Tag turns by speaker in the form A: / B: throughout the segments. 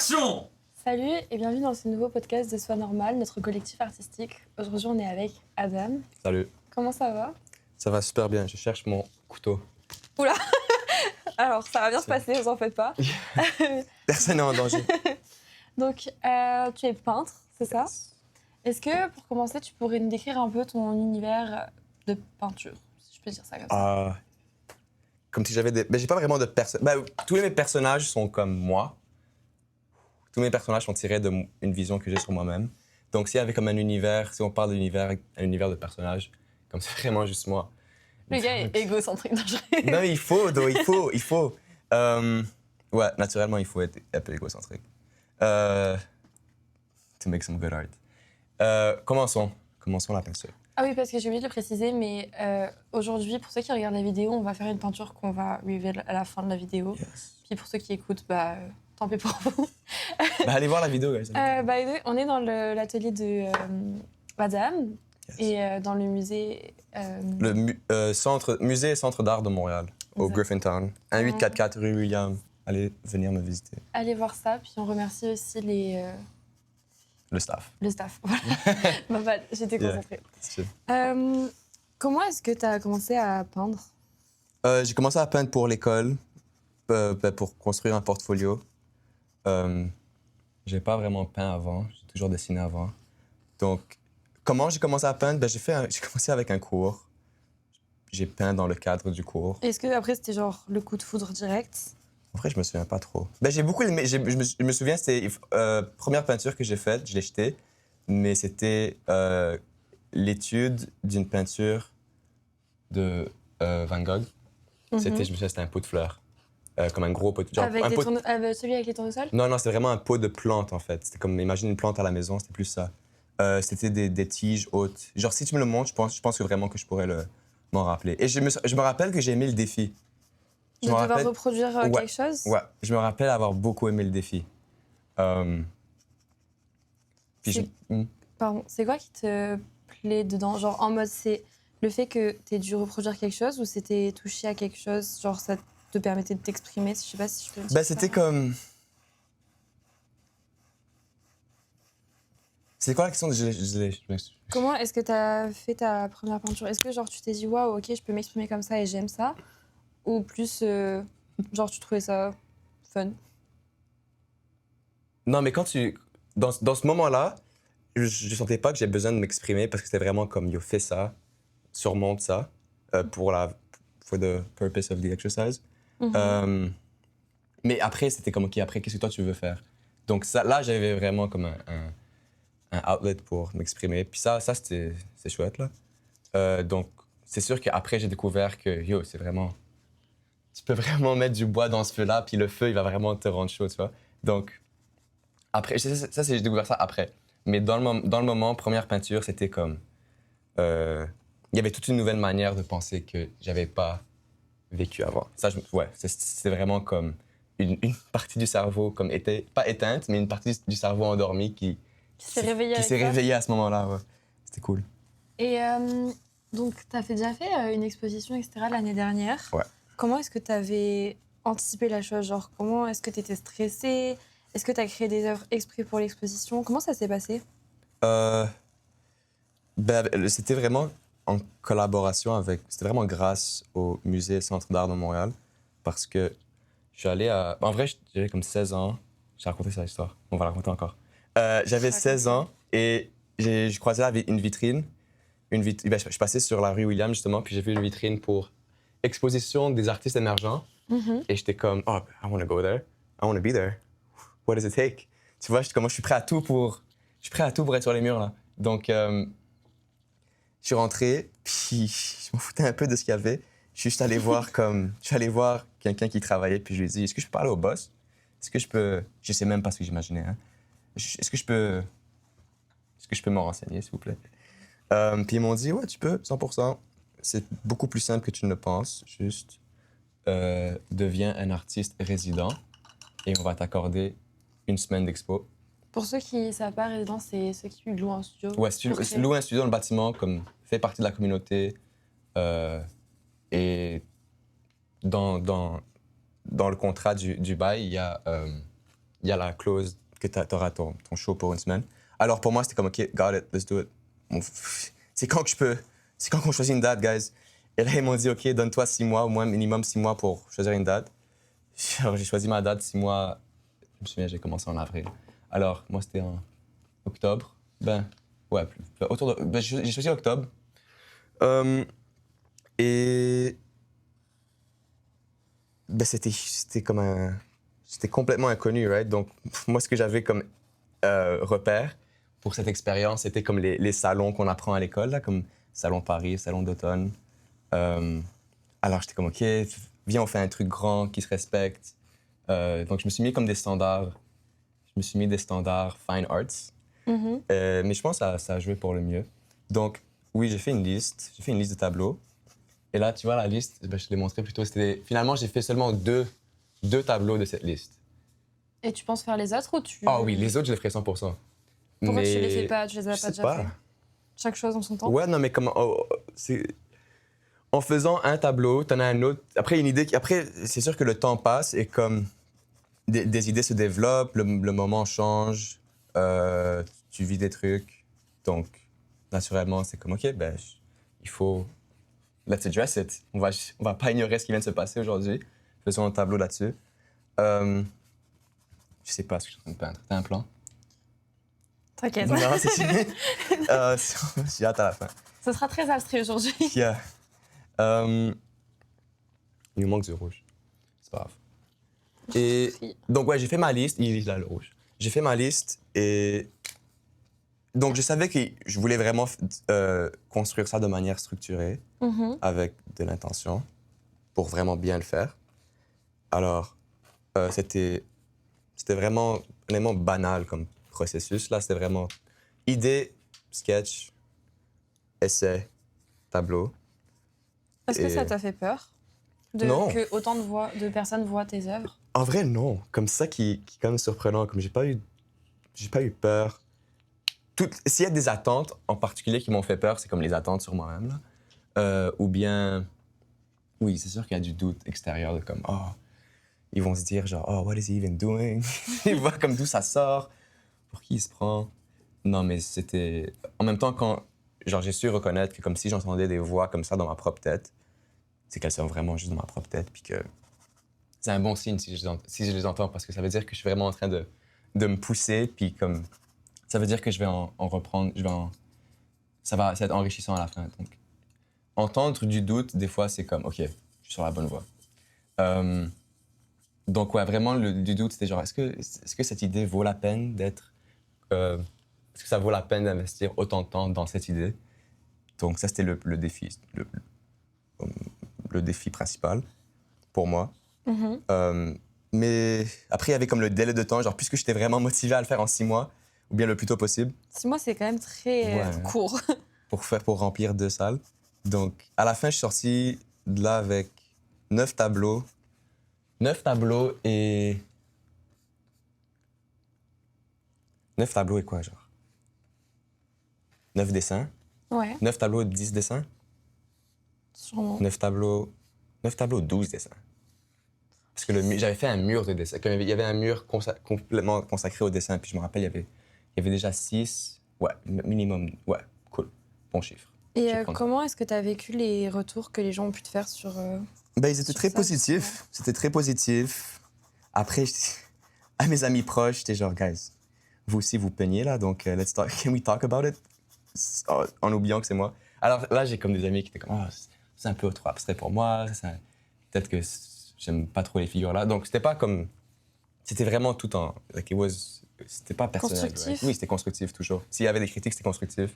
A: Action!
B: Salut et bienvenue dans ce nouveau podcast de Soi Normal, notre collectif artistique. Aujourd'hui, on est avec Adam.
C: Salut.
B: Comment ça va?
C: Ça va super bien, je cherche mon couteau.
B: Oula! Alors, ça va bien se passer, vous en faites pas.
C: Personne n'est en danger.
B: Donc, tu es peintre, c'est ça? Est-ce que, pour commencer, tu pourrais nous décrire un peu ton univers de peinture, si je peux dire ça comme ça?
C: Comme si j'avais des... Ben, j'ai pas vraiment de personnages. Ben, tous mes personnages sont comme moi. Tous mes personnages sont tirés d'une vision que j'ai sur moi-même. Donc, s'il y avait comme un univers, si on parle d'univers, un univers de personnages, comme c'est vraiment juste moi.
B: Le gars est égocentrique.
C: Non, mais il faut. Ouais, naturellement, il faut être un peu égocentrique. To make some good art. Commençons la peinture.
B: Ah oui, parce que j'ai oublié de le préciser, mais aujourd'hui, pour ceux qui regardent la vidéo, on va faire une peinture qu'on va reveal à la fin de la vidéo.
C: Yes.
B: Puis pour ceux qui écoutent, tant pis pour vous.
C: Allez voir la vidéo, guys.
B: On est dans l'atelier de Adam.
C: Yes.
B: Et dans le musée...
C: Musée et Centre d'art de Montréal, au
B: Exact.
C: Griffintown. 1844 rue William. Allez venir me visiter.
B: Allez voir ça, puis on remercie aussi
C: Le staff.
B: le staff. Voilà. J'étais concentrée.
C: C'est
B: Comment est-ce que tu as commencé à peindre?
C: J'ai commencé à peindre pour l'école, pour construire un portfolio. J'ai pas vraiment peint avant, j'ai toujours dessiné avant. Donc, comment j'ai commencé à peindre? J'ai commencé avec un cours. J'ai peint dans le cadre du cours.
B: Est-ce que après c'était genre le coup de foudre direct?
C: En vrai, je me souviens pas trop. J'ai beaucoup aimé. Je me souviens, c'était première peinture que j'ai faite, je l'ai jetée, mais c'était l'étude d'une peinture de Van Gogh. Je me souviens, c'était un pot de fleurs, comme un gros pot de... Genre,
B: Avec celui avec les tournesols?
C: Non, c'était vraiment un pot de plantes, en fait. C'était comme, imagine une plante à la maison, c'était plus ça. C'était des tiges hautes. Genre, si tu me le montres, je pense que vraiment que je pourrais m'en rappeler. Et je me rappelle que j'ai aimé le défi.
B: De devoir reproduire quelque chose?
C: Ouais, je me rappelle avoir beaucoup aimé le défi.
B: Pardon, c'est quoi qui te plaît dedans? Genre en mode c'est le fait que t'aies dû reproduire quelque chose ou c'était touché à quelque chose? Genre ça te permettait de t'exprimer? Je sais pas si je peux le dire.
C: C'était comme... C'est quoi la question?
B: Comment est-ce que t'as fait ta première peinture? Est-ce que genre tu t'es dit waouh, ok, je peux m'exprimer comme ça et j'aime ça? Ou plus genre tu trouvais ça fun?
C: Non, mais quand tu... Dans ce moment-là, je sentais pas que j'ai besoin de m'exprimer parce que c'était vraiment comme, yo, fais ça, surmonte ça, for the purpose of the exercise. Mais après, c'était comme, OK, après, qu'est-ce que toi, tu veux faire? Donc là, j'avais vraiment comme un outlet pour m'exprimer. Puis c'est chouette, là. Donc, c'est sûr qu'après, j'ai découvert que, yo, c'est vraiment... Tu peux vraiment mettre du bois dans ce feu-là, puis le feu, il va vraiment te rendre chaud, tu vois. Donc, après, j'ai découvert ça après. Mais dans le moment, première peinture, c'était comme... Il y avait toute une nouvelle manière de penser que j'avais pas vécu avant. Ça, c'était vraiment comme une partie du cerveau, comme pas éteinte, mais une partie du cerveau endormi qui s'est réveillée à ce moment-là. Ouais. C'était cool.
B: Et donc, tu as déjà fait une exposition, etc. l'année dernière.
C: Ouais.
B: Comment est-ce que tu avais anticipé la chose? Genre, comment est-ce que tu étais stressée? Est-ce que tu as créé des œuvres exprès pour l'exposition? Comment ça s'est passé?
C: C'était vraiment en collaboration avec... C'était vraiment grâce au musée Centre d'art de Montréal parce que je suis allé à... En vrai, j'avais comme 16 ans. J'ai raconté cette histoire. On va la raconter encore. J'avais 16 ans et je croisais une vitrine. Je passais sur la rue William, justement, puis j'ai vu une vitrine pour exposition des artistes émergents. Et j'étais comme, oh, I want to go there. I want to be there. What does it take? Tu vois, je suis prêt à tout pour être sur les murs, là. Donc, je suis rentré, puis je m'en foutais un peu de ce qu'il y avait. Je suis juste allé voir quelqu'un qui travaillait, puis je lui ai dit, est-ce que je peux parler au boss? Est-ce que je peux... Je sais même pas ce que j'imaginais, hein. Est-ce que je peux me renseigner, s'il vous plaît? Puis ils m'ont dit, ouais, tu peux, 100%. C'est beaucoup plus simple que tu ne le penses. Juste, deviens un artiste résident et on va t'accorder une semaine d'expo.
B: Pour ceux qui ne savent pas, résident, c'est ceux qui louent un studio.
C: Ouais, si tu loues un studio dans le bâtiment, comme fait partie de la communauté et dans le contrat du bail, il y a il y a la clause que tu auras ton show pour une semaine. Alors pour moi, c'était comme, OK, got it, let's do it. C'est quand que je peux... C'est quand qu'on choisit une date, guys. Et là, ils m'ont dit, OK, donne-toi 6 mois, au moins minimum 6 mois pour choisir une date. Alors, j'ai choisi ma date 6 mois. Je me souviens, j'ai commencé en avril. Alors, moi, c'était en octobre. Autour de... j'ai choisi octobre. Et... c'était comme un... C'était complètement inconnu, right? Donc, moi, ce que j'avais comme repère pour cette expérience, c'était comme les salons qu'on apprend à l'école, là, comme Salon de Paris, Salon d'automne. Alors, j'étais comme, OK, viens, on fait un truc grand qui se respecte. Donc, je me suis mis comme des standards. Je me suis mis des standards fine arts. Mais je pense que ça a joué pour le mieux. Donc, oui, j'ai fait une liste. J'ai fait une liste de tableaux. Et là, tu vois, la liste, je te l'ai montré plus tôt. Finalement, j'ai fait seulement deux tableaux de cette liste.
B: Et tu penses faire les autres ou tu...
C: Ah oui, les autres, je les ferai 100%.
B: Pourquoi
C: mais...
B: tu les fais pas? Tu les as
C: je
B: pas
C: sais
B: déjà
C: pas.
B: fait? Chaque chose en son temps?
C: Ouais, non, mais comment... En faisant un tableau, t'en as un autre. Après, Après, c'est sûr que le temps passe et comme des idées se développent, le moment change, tu vis des trucs. Donc, naturellement, c'est comme, OK, ben, il faut... Let's address it. On va pas ignorer ce qui vient de se passer aujourd'hui. Faisons un tableau là-dessus. Je sais pas ce que je suis en train de peindre. T'as un plan?
B: T'inquiète.
C: Non, c'est j'ai hâte à la fin.
B: Ce sera très abstrait aujourd'hui.
C: Yeah. Il nous manque du rouge. C'est pas grave. Et donc, ouais, j'ai fait ma liste. Il est là, le rouge. J'ai fait ma liste et... Donc, je savais que je voulais vraiment construire ça de manière structurée, avec de l'intention, pour vraiment bien le faire. Alors, c'était vraiment banal comme processus. Là, c'était vraiment idée, sketch, essai, tableau.
B: Est-ce que ça t'a fait peur
C: Non.
B: que autant de personnes voient tes œuvres?
C: En vrai, non. Comme ça qui est quand même surprenant. Comme j'ai pas eu peur. S'il y a des attentes en particulier qui m'ont fait peur, c'est comme les attentes sur moi-même. Ou bien, oui, c'est sûr qu'il y a du doute extérieur de comme, oh, ils vont se dire genre, oh, what is he even doing? Ils voient comme d'où ça sort, pour qui il se prend. Non, mais c'était... En même temps, quand genre, j'ai su reconnaître que comme si j'entendais des voix comme ça dans ma propre tête, c'est qu'elles sont vraiment juste dans ma propre tête, puis que c'est un bon signe si je les entends, parce que ça veut dire que je suis vraiment en train de me pousser, puis comme... Ça veut dire que je vais en reprendre, ça va être enrichissant à la fin. Donc, entendre du doute, des fois, c'est comme, OK, je suis sur la bonne voie. Donc, ouais, vraiment, du doute, c'était genre, est-ce que cette idée vaut la peine d'être... est-ce que ça vaut la peine d'investir autant de temps dans cette idée? Donc, ça, c'était le défi, le défi principal pour moi. Mais après, il y avait comme le délai de temps, genre, puisque j'étais vraiment motivé à le faire en 6 mois, ou bien le plus tôt possible.
B: 6 mois, c'est quand même très court.
C: Pour remplir 2 salles. Donc, à la fin, je suis sorti de là avec 9 tableaux. 9 tableaux et... 9 tableaux et quoi, genre? 9 dessins?
B: Ouais.
C: 9 tableaux et 10 dessins?
B: Sûrement.
C: 9 tableaux, 12 dessins. Parce que j'avais fait un mur de dessin. Il y avait un mur complètement consacré au dessin. Puis je me rappelle, il y avait déjà 6. Ouais, minimum. Ouais, cool. Bon chiffre.
B: Et comment est-ce que tu as vécu les retours que les gens ont pu te faire sur...
C: Ben, ils étaient très positifs. C'était très positif. Après, à mes amis proches, j'étais genre, guys, vous aussi, vous peignez là, donc can we talk about it? En oubliant que c'est moi. Alors là, j'ai comme des amis qui étaient comme, oh, c'est un peu trop abstrait pour moi. Peut-être que j'aime pas trop les figures là. Donc, c'était pas comme... C'était vraiment tout en... C'était pas personnel.
B: Constructif.
C: Right? Oui, c'était constructif, toujours. S'il y avait des critiques, c'était constructif.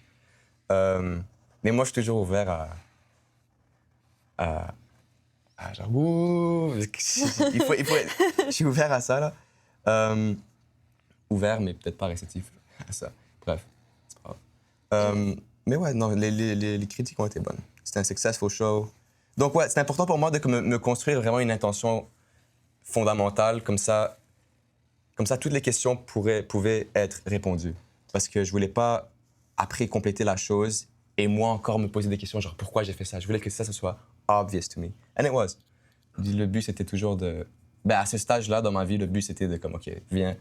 C: Mais moi, je suis toujours ouvert à genre, ouh, je suis ouvert à ça, là. Ouvert, mais peut-être pas réceptif à ça. Bref, c'est pas grave. Mais ouais, non, les critiques ont été bonnes. C'était un successful show. Donc ouais, c'est important pour moi de me construire vraiment une intention fondamentale, comme ça toutes les questions pouvaient être répondues. Parce que je voulais pas, après, compléter la chose et moi encore me poser des questions, genre pourquoi j'ai fait ça. Je voulais que ça soit obvious to me. And it was. Le but, c'était toujours de... Ben, à ce stage-là, dans ma vie, le but, c'était de comme, OK, viens,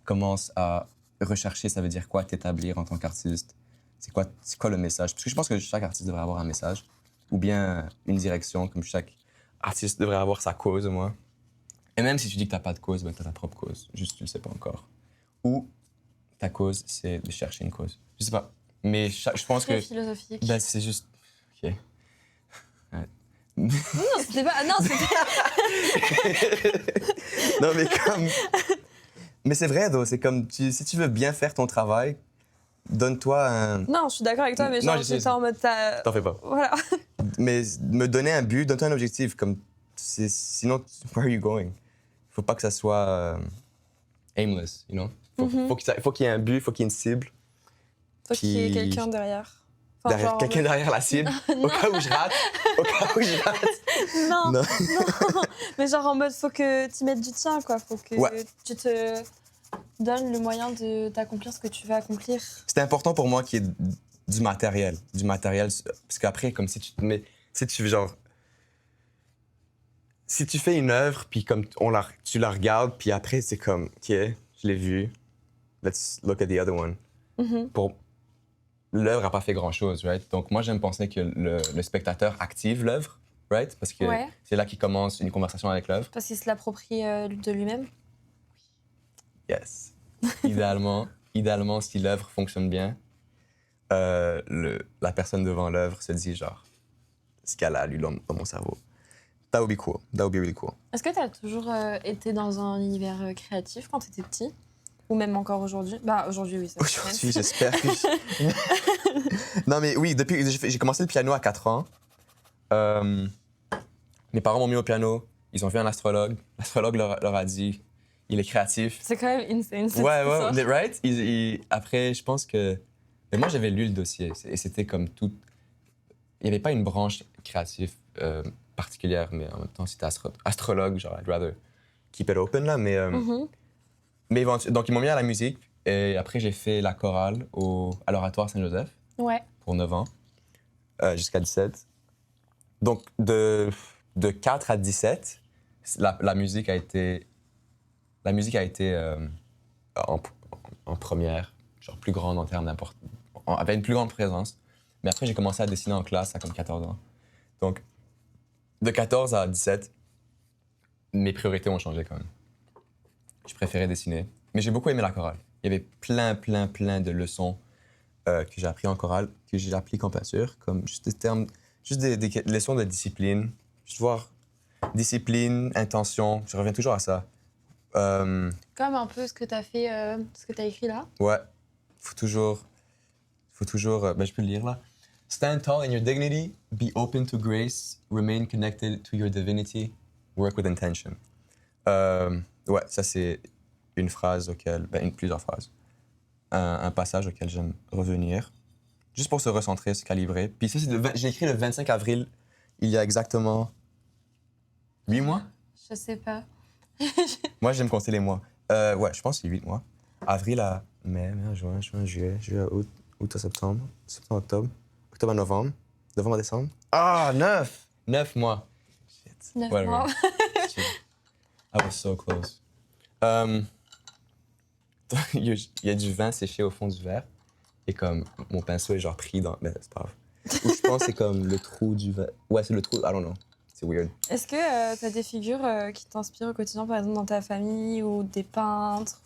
C: commences à rechercher, ça veut dire quoi t'établir en tant qu'artiste, c'est quoi le message. Parce que je pense que chaque artiste devrait avoir un message, ou bien une direction, comme chaque artiste devrait avoir sa cause, au moins. Et même si tu dis que t'as pas de cause, ben t'as ta propre cause, juste tu le sais pas encore. Ou ta cause, c'est de chercher une cause. Je sais pas. Mais je pense
B: Très
C: que
B: philosophique.
C: ben, c'est juste... OK. Ouais.
B: Non, c'était pas... Non, c'était...
C: Non, mais comme... Mais c'est vrai, though. C'est comme, si tu veux bien faire ton travail, donne-toi un...
B: Non, je suis d'accord avec toi, mais
C: Non,
B: genre,
C: je sais.
B: j'étais en mode...
C: T'en fais pas.
B: Voilà.
C: Mais me donner un but, donne-toi un objectif. Comme, sinon, where are you going? Faut pas que ça soit aimless, you know? Faut qu'il y ait un but, faut qu'il y ait une cible.
B: Faut qu'il y ait
C: Puis-
B: quelqu'un derrière. Enfin,
C: Derrière,
B: genre,
C: quelqu'un derrière la cible. Au cas où je rate. Au cas où je rate.
B: Non,
C: Non.
B: non. Mais genre en mode, faut que tu mettes du tien, quoi. Faut que
C: Ouais.
B: tu te donnes le moyen d'accomplir ce que tu veux accomplir.
C: C'était important pour moi qu'il y ait du matériel. Du matériel. Parce qu'après, comme si tu te mets. Si tu genre. Si tu fais une œuvre, puis comme tu la regardes, puis après, c'est comme, OK, je l'ai vu. Let's look at the other one.
B: Mhm.
C: L'œuvre n'a pas fait grand-chose, right? Donc, moi, j'aime penser que le spectateur active l'œuvre, right? Parce que
B: Ouais.
C: c'est là qu'il commence une conversation avec l'œuvre.
B: Parce qu'il se l'approprie de lui-même.
C: Yes. Idéalement, si l'œuvre fonctionne bien, la personne devant l'œuvre se dit, genre, ce qu'elle a, lui, dans mon cerveau. That would be cool. That would be really cool.
B: Est-ce que tu as toujours été dans un univers créatif quand tu étais petit? Ou même encore aujourd'hui? Bah, aujourd'hui, oui, ça.
C: Aujourd'hui, j'espère que... Non, mais oui, depuis j'ai commencé le piano à 4 ans. Mes parents m'ont mis au piano. Ils ont vu un astrologue. L'astrologue leur a dit, il est créatif.
B: C'est quand même insane. cette
C: Ouais,
B: histoire.
C: ouais, right? Après, je pense que... Mais moi, j'avais lu le dossier et c'était comme tout... Il n'y avait pas une branche créative particulière, mais en même temps, si t'es astrologue, genre, I'd rather keep it open, là, mais...
B: Mhm.
C: Mais donc, ils m'ont mis à la musique et après, j'ai fait la chorale à l'Oratoire Saint-Joseph
B: Ouais.
C: pour 9 ans, jusqu'à 17. Donc, de 4 à 17, la musique a été en première, genre plus grande en termes d'importance, avait une plus grande présence. Mais après, j'ai commencé à dessiner en classe à comme 14 ans. Donc, de 14 à 17, mes priorités ont changé quand même. Je préférais dessiner. Mais j'ai beaucoup aimé la chorale. Il y avait plein de leçons que j'ai appris en chorale, que j'ai appliquées en peinture, comme juste des leçons de discipline. Juste voir discipline, intention, je reviens toujours à ça.
B: Comme un peu ce que tu as fait, ce que tu as écrit là.
C: Ouais, faut toujours, ben je peux le lire là. Stand tall in your dignity, be open to grace, remain connected to your divinity, work with intention. Ouais, ça c'est une phrase plusieurs phrases. Un passage auquel j'aime revenir, juste pour se recentrer, se calibrer. Puis ça, j'ai écrit le 25 avril, il y a exactement 8 mois.
B: Je sais pas.
C: Moi, j'aime compter les mois. Ouais, je pense que c'est 8 mois. Avril à mai, juin, juillet, août à septembre, octobre à novembre à décembre. Ah, 9! 9 mois. Shit.
B: 9
C: Whatever.
B: mois.
C: Shit. I was so close. Il y a du vin séché au fond du verre. Et comme mon pinceau est genre pris dans... Mais c'est pas grave. Ou je pense que c'est comme le trou du verre. Ouais, c'est le trou. I don't know. C'est weird.
B: Est-ce que tu as des figures qui t'inspirent au quotidien, par exemple dans ta famille, ou des peintres,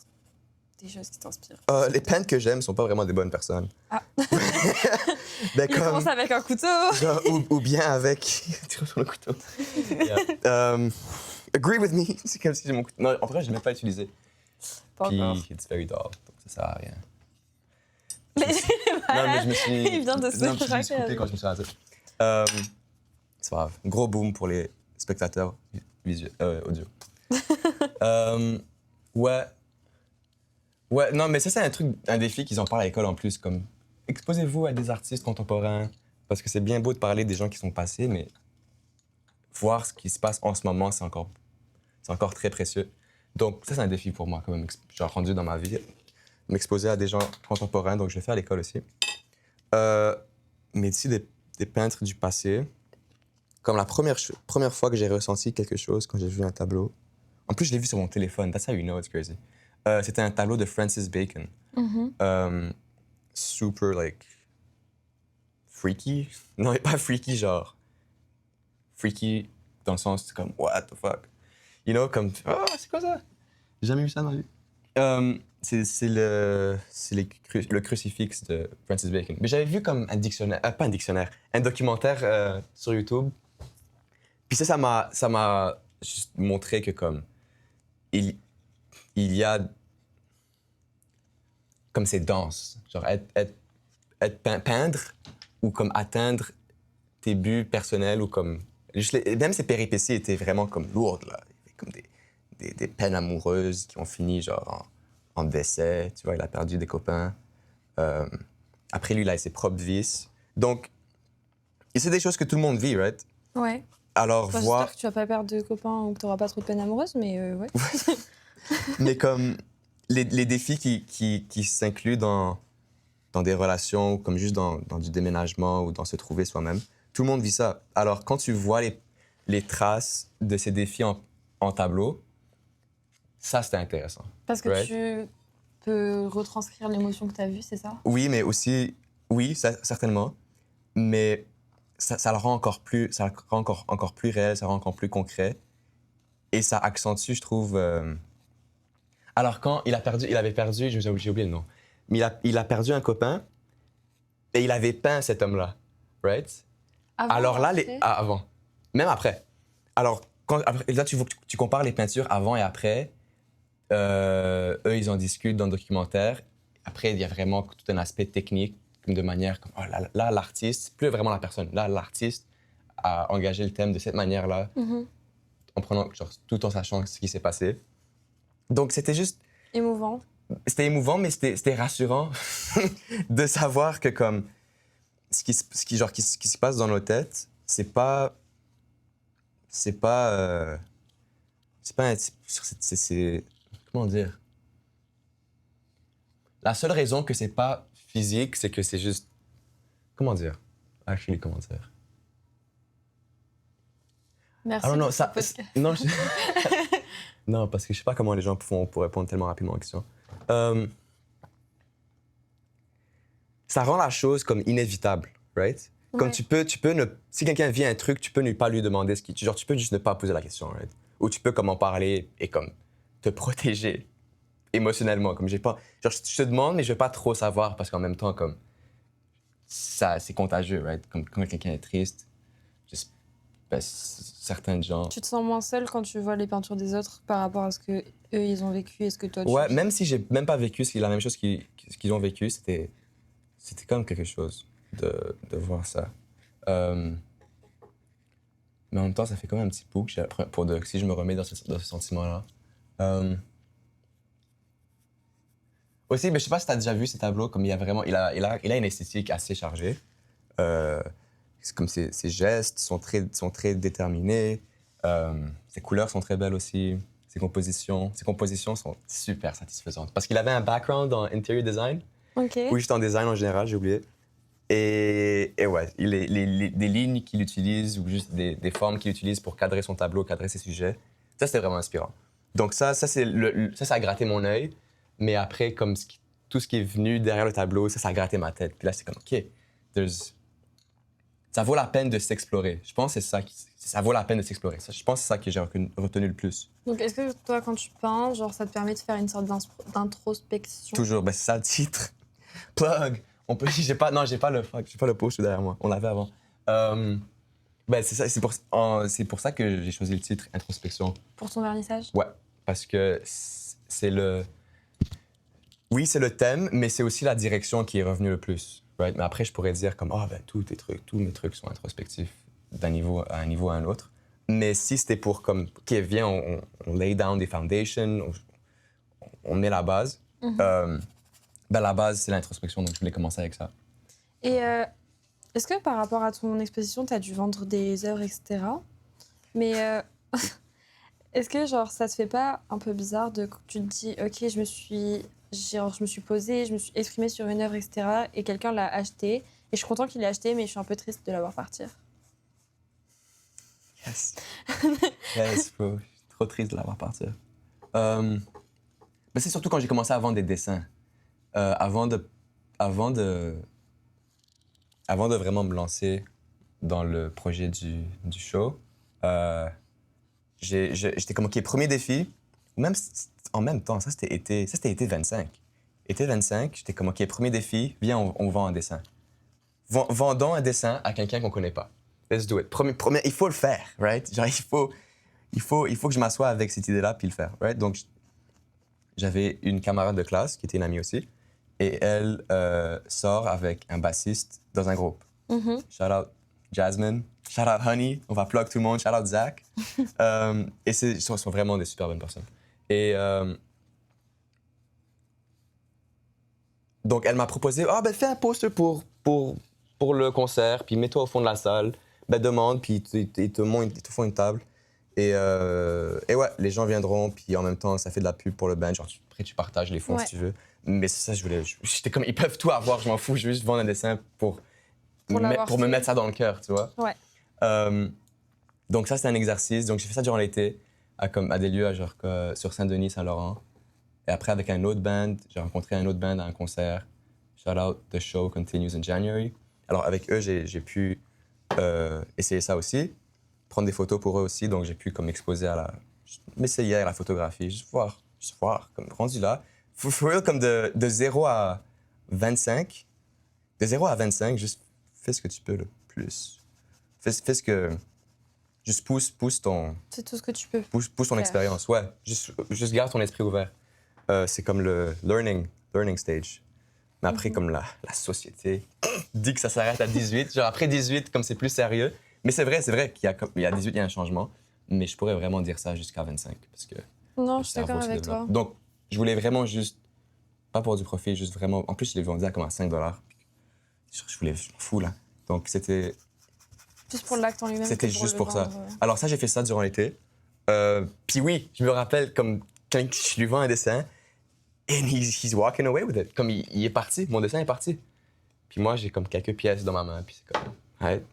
B: des choses qui t'inspirent?
C: Les peintres que j'aime sont pas vraiment des bonnes personnes.
B: Ah.
C: Ben,
B: Il commence avec un couteau.
C: genre, ou bien avec... Tire sur le couteau. Yeah. Agree with me. C'est comme si j'ai mon couteau... Non, en vrai, je l'ai même pas utilisé.
B: Pas
C: Puis,
B: encore.
C: it's very dull, donc ça sert à rien.
B: Mais
C: Non, mais je me suis...
B: Il vient de se
C: Non, je me suis
B: raconter.
C: coupé quand je me suis rasé. C'est pas grave. Gros boom pour les spectateurs audio. Ouais. Ouais, non, mais ça, c'est un défi qu'ils en parlent à l'école en plus. Comme, exposez-vous à des artistes contemporains. Parce que c'est bien beau de parler des gens qui sont passés, mais voir ce qui se passe en ce moment, c'est encore très précieux. Donc, ça, c'est un défi pour moi, quand même. J'ai rendu dans ma vie, m'exposer à des gens contemporains, donc je le fais à l'école aussi. Mais ici, des peintres du passé, comme la première fois que j'ai ressenti quelque chose quand j'ai vu un tableau. En plus, je l'ai vu sur mon téléphone. That's how you know it's crazy. C'était un tableau de Francis Bacon. Super, like, freaky. Non, pas freaky, genre. Freaky dans le sens, c'est comme, what the fuck? You know, comme, oh, c'est quoi ça? J'ai jamais vu ça dans la vie. Le crucifix de Francis Bacon. Mais j'avais vu comme un dictionnaire, pas un dictionnaire, un documentaire sur YouTube. Puis ça m'a juste montré que comme, il y a comme ces danses, genre peindre ou comme atteindre tes buts personnels ou comme même ses péripéties étaient vraiment comme lourdes là, il y avait comme des peines amoureuses qui ont fini genre en décès, tu vois, il a perdu des copains. Après lui il a ses propres vices, donc et c'est des choses que tout le monde vit, right?
B: Ouais.
C: Alors
B: Enfin,
C: voir
B: j'espère que tu vas pas perdre de copains ou que tu n'auras pas trop de peine amoureuse, mais ouais.
C: mais comme les défis qui s'incluent dans des relations, ou comme juste dans du déménagement ou dans se trouver soi-même, tout le monde vit ça. Alors, quand tu vois les traces de ces défis en tableau, ça, c'était intéressant.
B: Parce que
C: Right?
B: tu peux retranscrire l'émotion que tu as vue, c'est ça?
C: Oui, mais aussi, oui, certainement, mais ça le rend encore plus réel, ça le rend encore plus concret, et ça accentue, je trouve... Alors, quand il avait perdu, j'ai oublié le nom, mais il a perdu un copain, et il avait peint cet homme-là, right?
B: Avant,
C: Alors là,
B: après?
C: avant, même après. Alors, là, tu compares les peintures avant et après. Eux, ils en discutent dans le documentaire. Après, il y a vraiment tout un aspect technique, de manière comme, oh, là, l'artiste, plus vraiment la personne, là, l'artiste a engagé le thème de cette manière-là, en prenant, genre, tout en sachant ce qui s'est passé. Donc,
B: Émouvant.
C: c'était émouvant, mais c'était rassurant de savoir que, comme, ce qui se passe dans nos têtes, c'est pas comment dire? La seule raison que c'est pas physique, c'est que c'est juste, comment dire? Actually, comment dire?
B: Merci
C: Alors non,
B: pour ce
C: ça,
B: podcast.
C: non, non, parce que je sais pas comment les gens font pour répondre tellement rapidement aux questions. Ça rend la chose comme inévitable, right? Comme
B: Ouais.
C: tu peux si quelqu'un vit un truc, tu peux ne pas lui demander genre tu peux juste ne pas poser la question, right? Ou tu peux comme en parler et comme te protéger émotionnellement, comme j'ai pas, genre je te demande mais je veux pas trop savoir parce qu'en même temps comme ça c'est contagieux, right? Comme quand quelqu'un est triste, certains gens.
B: Tu te sens moins seul quand tu vois les peintures des autres par rapport à ce que eux ils ont vécu et ce que toi tu
C: Ouais,
B: vis.
C: même si j'ai même pas vécu la même chose qu'ils ont vécu, c'était quand même quelque chose de voir ça. Mais en même temps, ça fait quand même un petit bout que si je me remets dans ce sentiment-là. Aussi, mais je sais pas si tu as déjà vu ces tableaux, comme il y a vraiment, il a une esthétique assez chargée. C'est comme ses gestes sont très déterminés. Ses couleurs sont très belles aussi. Ses compositions sont super satisfaisantes. Parce qu'il avait un background en interior design,
B: Ok.
C: ou juste en design en général, j'ai oublié. Et ouais, des lignes qu'il utilise ou juste des formes qu'il utilise pour cadrer son tableau, cadrer ses sujets, ça, c'était vraiment inspirant. Donc ça a gratté mon œil. Mais après, comme tout ce qui est venu derrière le tableau, ça a gratté ma tête. Puis là, c'est comme, OK, ça vaut la peine de s'explorer. Je pense que ça vaut la peine de s'explorer. Je pense que c'est ça que j'ai retenu le plus.
B: Donc est-ce que toi quand tu peins, genre ça te permet de faire une sorte d'introspection?
C: Toujours, ben, c'est ça le titre. Plug. J'ai pas le post derrière moi. On l'avait avant. Ben, c'est ça, c'est pour ça que j'ai choisi le titre Introspection.
B: Pour ton vernissage?
C: Ouais, parce que oui, c'est le thème, mais c'est aussi la direction qui est revenue le plus. Right? Mais après, je pourrais dire comme, ben, tous mes trucs sont introspectifs d'un niveau à un autre. Mais si c'était pour comme, OK, viens, on lay down des foundations, on met la base, ben, la base, c'est l'introspection, donc je voulais commencer avec ça.
B: Et est-ce que par rapport à ton exposition, tu as dû vendre des œuvres, etc. Mais est-ce que genre ça te fait pas un peu bizarre de tu te dis ok je me suis posée, je me suis exprimée sur une œuvre, etc. et quelqu'un l'a acheté et je suis content qu'il l'ait acheté mais je suis un peu triste de la voir partir.
C: Yes. Yes, bro. Je suis trop triste de la voir partir. Ben, Mais c'est surtout quand j'ai commencé à vendre des dessins. Avant de vraiment me lancer dans le projet du show, j'étais comme, OK, premier défi, même en même temps, ça c'était été 25. Été 25, j'étais comme, OK, premier défi, viens, on vend un dessin. Vendons un dessin à quelqu'un qu'on connaît pas. Let's do it. Premier, il faut le faire, right? Genre, il faut que je m'assoie avec cette idée-là puis le faire, right? Donc, j'avais une camarade de classe qui était une amie aussi, et elle sort avec un bassiste dans un groupe. Shout out Jasmine, shout out Honey, on va plug tout le monde, shout out Zach. Et ils sont vraiment des super bonnes personnes. Et donc, elle m'a proposé, fais un poster pour le concert, puis mets-toi au fond de la salle, demande, puis ils te font une table. Et ouais, les gens viendront, puis en même temps, ça fait de la pub pour le band. Genre, après, tu partages les fonds si tu veux. Mais c'est ça, j'étais comme, ils peuvent tout avoir, je m'en fous, je veux juste vendre un dessin pour me mettre ça dans le cœur, tu vois.
B: Ouais.
C: Donc ça, c'était un exercice. Donc j'ai fait ça durant l'été, à des lieux sur Saint-Denis, Saint-Laurent. Et après, avec un autre band, j'ai rencontré un autre band à un concert. Shout out, the show continues in January. Alors avec eux, j'ai pu essayer ça aussi, prendre des photos pour eux aussi. Donc j'ai pu comme m'essayer à la photographie, juste voir, comme rendu là. For real, comme de 0 à 25. De 0 à 25, juste fais ce que tu peux le plus. Fais ce que... Juste pousse ton...
B: C'est tout ce que tu peux.
C: Pousse ton expérience, ouais. Juste garde ton esprit ouvert. C'est comme le learning stage. Mais après, comme la société dit que ça s'arrête à 18. Genre après 18, comme c'est plus sérieux. Mais c'est vrai qu'il y a 18, il y a un changement. Mais je pourrais vraiment dire ça jusqu'à 25. Parce que
B: non, je suis d'accord avec toi.
C: Donc, je voulais vraiment juste... Pas pour du profit, juste vraiment... En plus, je l'ai vendu à comme à 5 $. Je m'en fous, là. Donc, c'était...
B: Juste pour l'acte en lui-même.
C: C'était juste pour ça. Alors ça, j'ai fait ça durant l'été. Puis oui, je me rappelle comme quand je lui vends un dessin, and he's walking away with it. Comme il est parti, mon dessin est parti. Puis moi, j'ai comme quelques pièces dans ma main, puis c'est comme, ouais,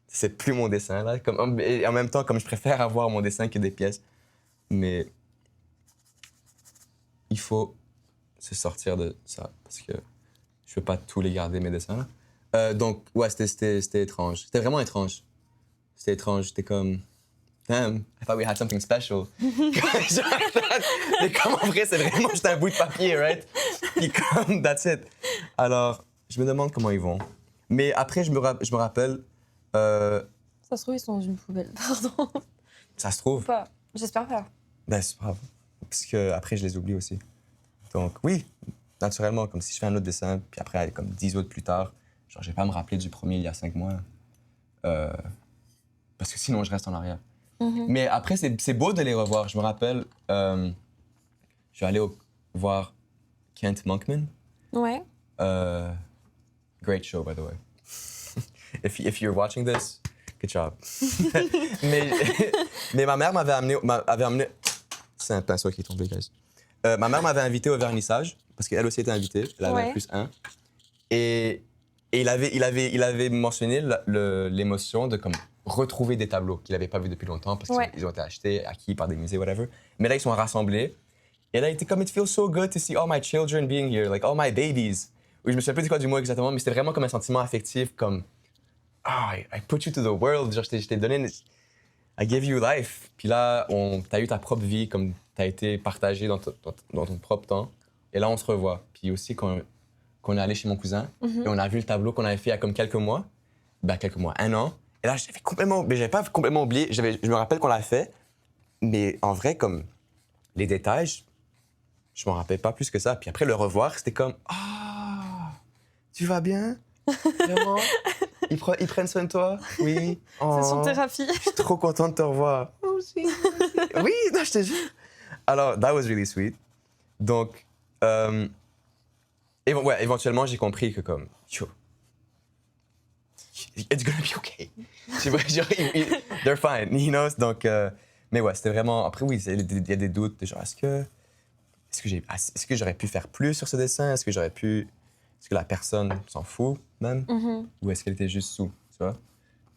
C: c'est plus mon dessin, là. Et en même temps, comme je préfère avoir mon dessin que des pièces. Mais il faut se sortir de ça, parce que je peux pas tous les garder, mes dessins, là. Donc, ouais, c'était étrange. C'était vraiment étrange. C'était étrange. J'étais comme... Damn, I thought we had something special. Mais comme en vrai, c'est vraiment juste un bout de papier, right? Puis comme, that's it. Alors, je me demande comment ils vont. Mais après, je me rappelle...
B: Ça se trouve, ils sont dans une poubelle, pardon.
C: Ça se trouve?
B: Pas. J'espère pas.
C: Ben, c'est pas grave. Parce que après, je les oublie aussi. Donc, oui, naturellement, comme si je fais un autre dessin, puis après, comme 10 autres plus tard, genre, je vais pas me rappeler du premier il y a 5 mois. Parce que sinon, je reste en arrière. Mais après, c'est beau de les revoir. Je me rappelle, je suis allé voir Kent Monkman.
B: Ouais.
C: Great show, by the way. if you're watching this, good job. mais ma mère m'avait amené... C'est un pinceau qui est tombé, guys. Ma mère m'avait invité au vernissage, parce qu'elle aussi était invitée. Elle avait +1. Et il avait mentionné l'émotion de comme retrouver des tableaux qu'il n'avait pas vus depuis longtemps parce qu'ils ont été achetés, acquis par des musées, whatever. Mais là, ils sont rassemblés. Et là, il était comme « It feels so good to see all my children being here, like all my babies ». Oui, je me souviens plus de quoi du mot exactement, mais c'était vraiment comme un sentiment affectif, comme « I put you to the world ». Genre, je t'ai donné... I gave you life. Puis là, t'as eu ta propre vie, comme t'as été partagé dans ton propre temps. Et là, on se revoit. Puis aussi, quand on est allé chez mon cousin, et on a vu le tableau qu'on avait fait il y a comme quelques mois, 1 an. Et là, j'avais pas complètement oublié. Je me rappelle qu'on l'a fait, mais en vrai, comme les détails, je m'en rappelle pas plus que ça. Puis après, le revoir, c'était comme « Ah, tu vas bien? Vraiment? Ils prennent soin de toi? Oui. Oh,
B: C'est son thérapie.
C: Je suis trop content de te revoir. Moi aussi. Oui, non, je te jure. Alors, that was really sweet. Donc, éventuellement, j'ai compris que comme, yo, it's gonna be okay. They're fine, you know? Donc, mais ouais, c'était vraiment... Après, oui, il y a des doutes, genre, est-ce que j'aurais pu faire plus sur ce dessin? Est-ce que la personne s'en fout, même? Ou est-ce qu'elle était juste sous, tu vois?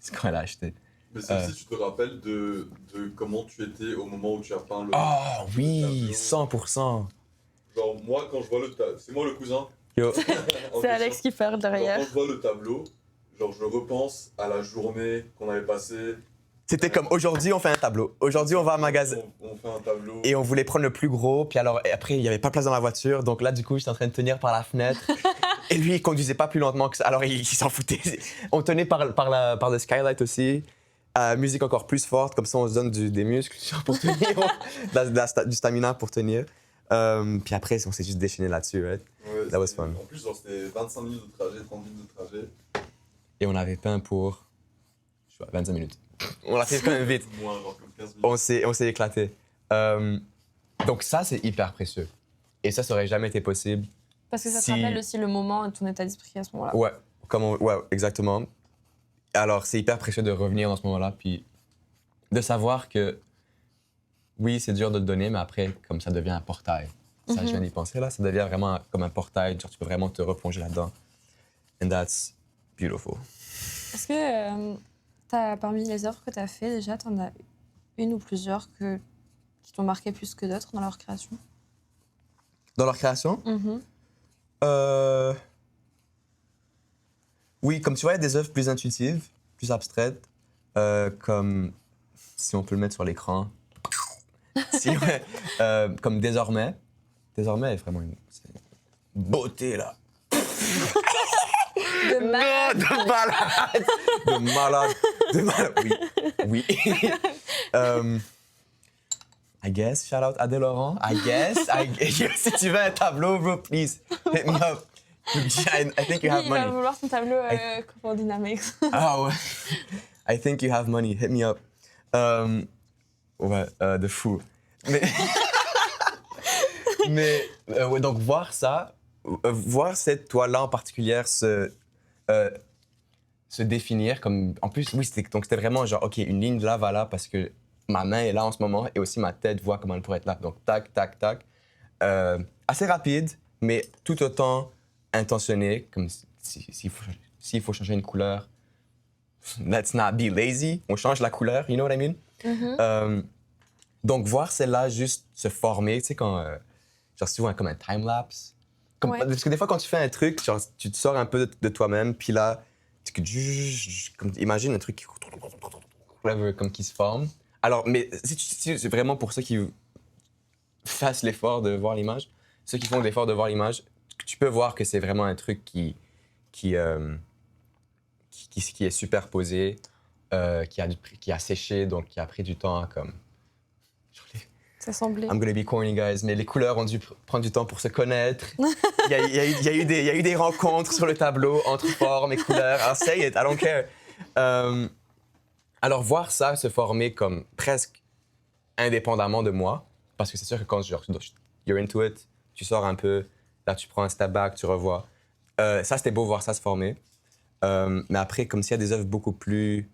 C: C'est quand elle a acheté.
A: Mais c'est aussi, tu te rappelles de comment tu étais au moment où tu as peint le...
C: Oh oui, 100%.
A: moi, quand je vois le tableau, c'est moi le cousin.
C: Yo.
A: en
B: C'est
A: question.
B: Alex qui perd
A: Genre,
B: derrière.
A: quand je vois le tableau, genre, je repense à la journée qu'on avait passée.
C: C'était comme aujourd'hui, on fait un tableau. Aujourd'hui, on va à magasin.
A: On fait un tableau.
C: Et on voulait prendre le plus gros. Puis alors, et après, il n'y avait pas de place dans la voiture. Donc là, du coup, j'étais en train de tenir par la fenêtre. Et lui, il conduisait pas plus lentement que ça. Alors, il s'en foutait. On tenait par le skylight aussi. Musique encore plus forte. Comme ça, on se donne des muscles genre, pour tenir. Du stamina pour tenir. Puis après, on s'est juste déchaîné là-dessus. Right?
A: Ouais,
C: That was
A: c'était-
C: fun.
A: En plus, genre, c'était 25 minutes de trajet, 30 minutes de trajet.
C: Et on avait peint pour je sais pas, 25 minutes. On l'a fait quand même vite.
A: Moins, genre comme 15 minutes.
C: On s'est éclaté. Donc ça, c'est hyper précieux. Et ça aurait jamais été possible.
B: Parce que ça te
C: Si-
B: rappelle aussi le moment et ton état d'esprit à ce moment-là.
C: Ouais, ouais, exactement. Alors, c'est hyper précieux de revenir dans ce moment-là, puis de savoir que, oui, c'est dur de le donner, mais après, comme ça devient un portail. Ça, je viens d'y penser, là. Ça devient vraiment comme un portail. Genre, tu peux vraiment te replonger là-dedans. And that's beautiful.
B: Est-ce que parmi les œuvres que tu as fait, déjà, tu en as une ou plusieurs qui t'ont marqué plus que d'autres dans leur création?
C: Dans leur création, oui, comme tu vois, il y a des œuvres plus intuitives, plus abstraites, comme, si on peut le mettre sur l'écran, si, ouais, comme Désormais. Désormais est vraiment c'est une beauté, là.
B: De malade.
C: De malade! De malade! De malade, oui. Oui. I guess, shout out Adèle Laurent. I guess. Si tu veux un tableau, bro, please, hit me up. I think you have
B: Il va
C: money.
B: vouloir son tableau comment dynamique.
C: Ah ouais. I think you have money. Hit me up. Ouais, de fou. Mais, ouais, donc voir ça, voir cette toile-là en particulier se définir comme... En plus, oui, c'était vraiment genre, OK, une ligne de là va là parce que ma main est là en ce moment et aussi ma tête voit comment elle pourrait être là. Donc, tac, tac, tac. Assez rapide, mais tout autant intentionné, comme s'il faut changer une couleur, let's not be lazy, on change la couleur, you know what I mean? Donc, voir celle-là juste se former, tu sais, quand, genre, si tu vois comme un time-lapse,
B: Ouais.
C: parce que des fois, quand tu fais un truc, genre, tu te sors un peu de toi-même, puis là, comme, imagine un truc comme qui se forme. Alors, mais si c'est vraiment pour ceux qui fassent l'effort de voir l'image, ceux qui font l'effort de voir l'image, tu peux voir que c'est vraiment un truc qui est superposé, qui a séché, donc qui a pris du temps à comme...
B: Ça semblait.
C: I'm gonna be corny, guys, mais les couleurs ont dû prendre du temps pour se connaître. Il y a eu des rencontres sur le tableau entre formes et couleurs. I'll say it, I don't care. Alors, voir ça se former comme presque indépendamment de moi, parce que c'est sûr que quand you're into it, tu sors un peu, là, tu prends un step back, tu revois. Ça, c'était beau voir ça se former. Mais après, comme s'il y a des œuvres beaucoup plus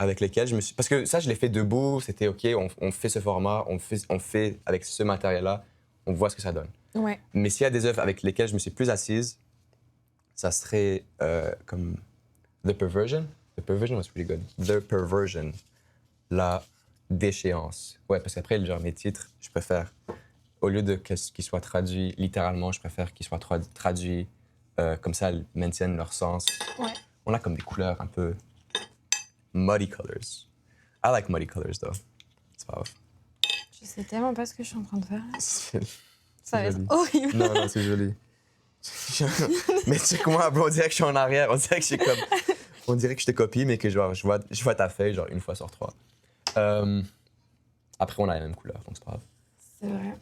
C: avec lesquelles je me suis... Parce que ça, je l'ai fait debout, c'était OK, on fait ce format, on fait avec ce matériel-là, on voit ce que ça donne.
B: Ouais.
C: Mais s'il y a des œuvres avec lesquelles je me suis plus assise, ça serait comme The Perversion. The Perversion was pretty good. The Perversion. La déchéance. Ouais, parce qu'après, genre, mes titres, je préfère, au lieu de qu'ils soient traduits littéralement, je préfère qu'ils soient traduits comme ça, ils maintiennent leur sens.
B: Ouais.
C: On a comme des couleurs un peu muddy colors. I like muddy colors, though. C'est pas grave.
B: Je sais tellement pas ce que je suis en train de faire. Là.
C: C'est
B: Ça va être
C: joli.
B: horrible.
C: Non, c'est joli. Mais tu sais comment, bro, on dirait que je suis en arrière. On dirait que je suis comme... On dirait que je te copie, mais que genre, je vois ta feuille genre une fois sur trois. Après, on a la même couleur, donc c'est pas grave.
B: C'est vrai.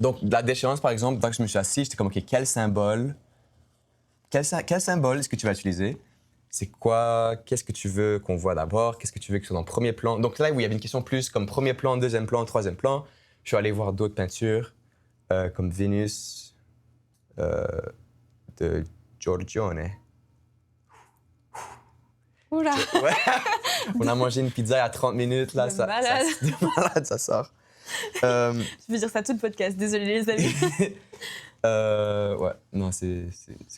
C: Donc, la déchéance, par exemple, quand je me suis assis, j'étais comme, OK, quel symbole est-ce que tu vas utiliser? C'est quoi? Qu'est-ce que tu veux qu'on voit d'abord? Qu'est-ce que tu veux que soit dans le premier plan? Donc là, où il y avait une question plus comme premier plan, deuxième plan, troisième plan, je suis allé voir d'autres peintures, comme Vénus de Giorgione.
B: Oula.
C: Ouais. On a mangé une pizza à 30 minutes, là.
B: De malade.
C: De malade, ça sort.
B: Je veux dire ça tout le podcast. Désolée les amis.
C: Ouais, non, c'est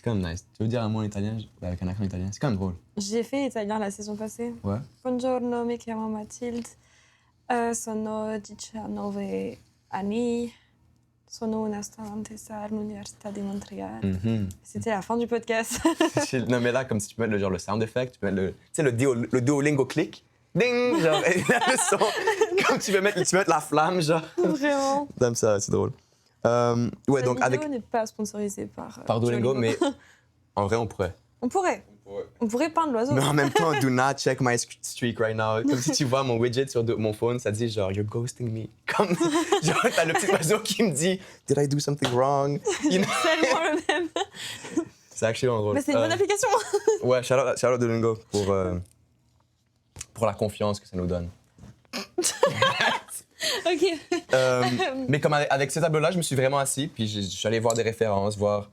C: quand même nice. Tu veux dire un mot en italien avec un accent italien? C'est quand même drôle.
B: J'ai fait italien la saison passée.
C: Ouais.
B: Buongiorno, mi chiamo Mathilde. Sono 19 anni. Sono una studentessa all'Università di Montréal.
C: Mhm.
B: C'était la fin du podcast.
C: Non, mais là, comme si tu peux mettre le sound effect, tu peux mettre tu sais, le Duolingo click. Ding! Genre, et là, le son. Comme tu veux mettre la flamme, genre.
B: Vraiment.
C: J'aime ça, c'est drôle. Ouais,
B: Cette
C: donc
B: vidéo
C: avec.
B: n'est pas sponsorisée
C: Par Duolingo, mais en vrai, on pourrait.
B: On pourrait.
A: Ouais.
B: On pourrait peindre l'oiseau.
C: Mais en même temps, do not check my streak right now. Comme si tu vois mon widget sur mon phone, ça dit genre, you're ghosting me. Comme, genre, t'as le petit oiseau qui me dit, did I do something wrong? You know?
B: C'est tellement le même.
C: C'est actuellement drôle.
B: Mais c'est une bonne application.
C: Ouais, shout out Duolingo pour la confiance que ça nous donne.
B: Ok.
C: Mais comme avec ce tableau-là, je me suis vraiment assis, puis je suis allé voir des références, voir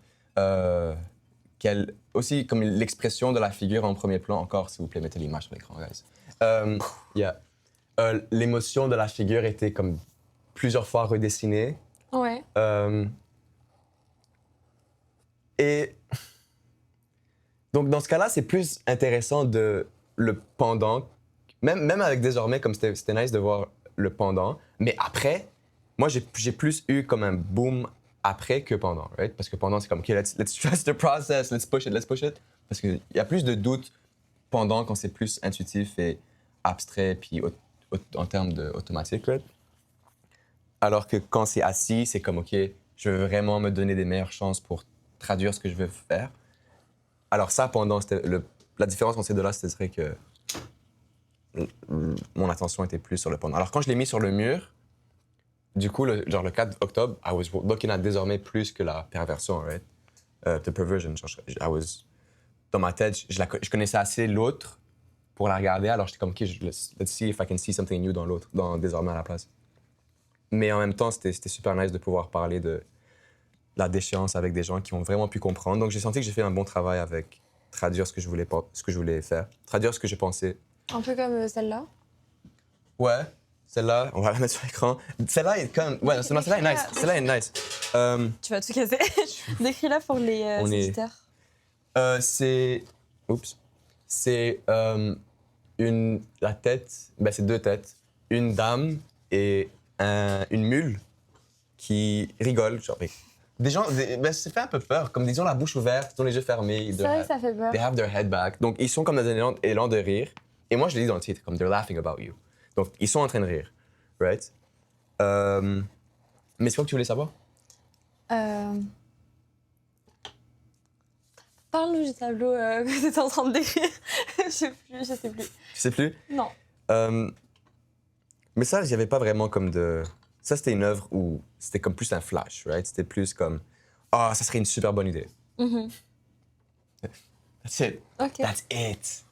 C: aussi comme l'expression de la figure en premier plan. Encore, s'il vous plaît, mettez l'image sur l'écran, guys. L'émotion de la figure était comme plusieurs fois redessinée.
B: Ouais.
C: Et donc, dans ce cas-là, c'est plus intéressant de le pendant, même avec désormais, comme c'était nice de voir le pendant. Mais après, moi, j'ai plus eu comme un boom après que pendant, right? Parce que pendant, c'est comme, OK, let's trust the process, let's push it. Parce qu'il y a plus de doutes pendant quand c'est plus intuitif et abstrait, puis en termes d'automatique, right? Alors que quand c'est assis, c'est comme, OK, je veux vraiment me donner des meilleures chances pour traduire ce que je veux faire. Alors ça, pendant, la différence entre ces deux-là, ce serait que mon attention était plus sur le pendant. Alors quand je l'ai mis sur le mur, du coup, le 4 octobre, I was looking at désormais plus que la perversion, right? The perversion. Dans ma tête, je connaissais assez l'autre pour la regarder, alors j'étais comme, OK, let's see if I can see something new dans désormais à la place. Mais en même temps, c'était super nice de pouvoir parler de la déchéance avec des gens qui ont vraiment pu comprendre. Donc j'ai senti que j'ai fait un bon travail avec traduire ce que je voulais faire, traduire ce que je pensais.
B: Un peu comme celle-là.
C: Ouais, celle-là, on va la mettre sur l'écran. Celle-là est comme... Ouais, celle-là est nice. Celle-là est nice.
B: Tu vas tout casser. Décris-la pour les auditeurs.
C: C'est... Oups. C'est la tête... Ben, c'est deux têtes. Une dame et une mule qui rigole. Genre, des gens... Ben, ça fait un peu peur. Comme, ils ont la bouche ouverte, ils ont les yeux fermés.
B: C'est vrai que ça fait peur.
C: They have their head back. Donc, ils sont comme dans un élan de rire. Et moi, je l'ai dit dans le titre, comme « They're laughing about you ». Donc, ils sont en train de rire, right? Mais c'est quoi que tu voulais savoir?
B: Parle-nous du tableau que tu étais en train de décrire. Je sais plus.
C: Tu sais plus?
B: Non.
C: Mais ça, il n'y avait pas vraiment comme de... Ça, c'était une œuvre où c'était comme plus un flash, right? C'était plus comme « Ah, ça serait une super bonne idée. That's it.
B: Ok.
C: That's it.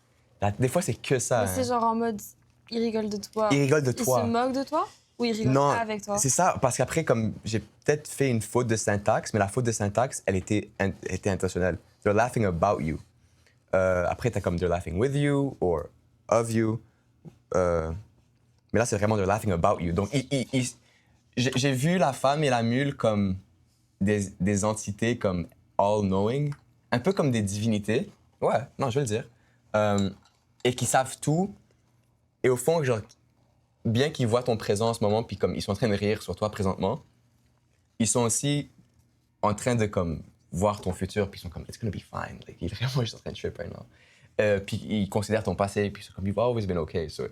C: Des fois, c'est que ça.
B: Mais c'est genre en mode, il rigole de toi.
C: Il rigole de toi.
B: Il se moque de toi? Ou il rigole
C: Non,
B: pas avec toi?
C: c'est ça, parce qu'après, comme j'ai peut-être fait une faute de syntaxe, mais la faute de syntaxe, elle était intentionnelle. They're laughing about you. Après, t'as comme they're laughing with you or of you. Mais là, c'est vraiment they're laughing about you. Donc, j'ai vu la femme et la mule comme des entités comme all-knowing, un peu comme des divinités. Ouais, non, je vais le dire. Et qui savent tout. Et au fond, genre, bien qu'ils voient ton présent en ce moment, puis comme ils sont en train de rire sur toi présentement, ils sont aussi en train de comme voir ton futur, puis ils sont comme it's gonna be fine. Like, vraiment, je suis en train de trip right now. Puis ils considèrent ton passé, puis ils sont comme you've always been okay. So,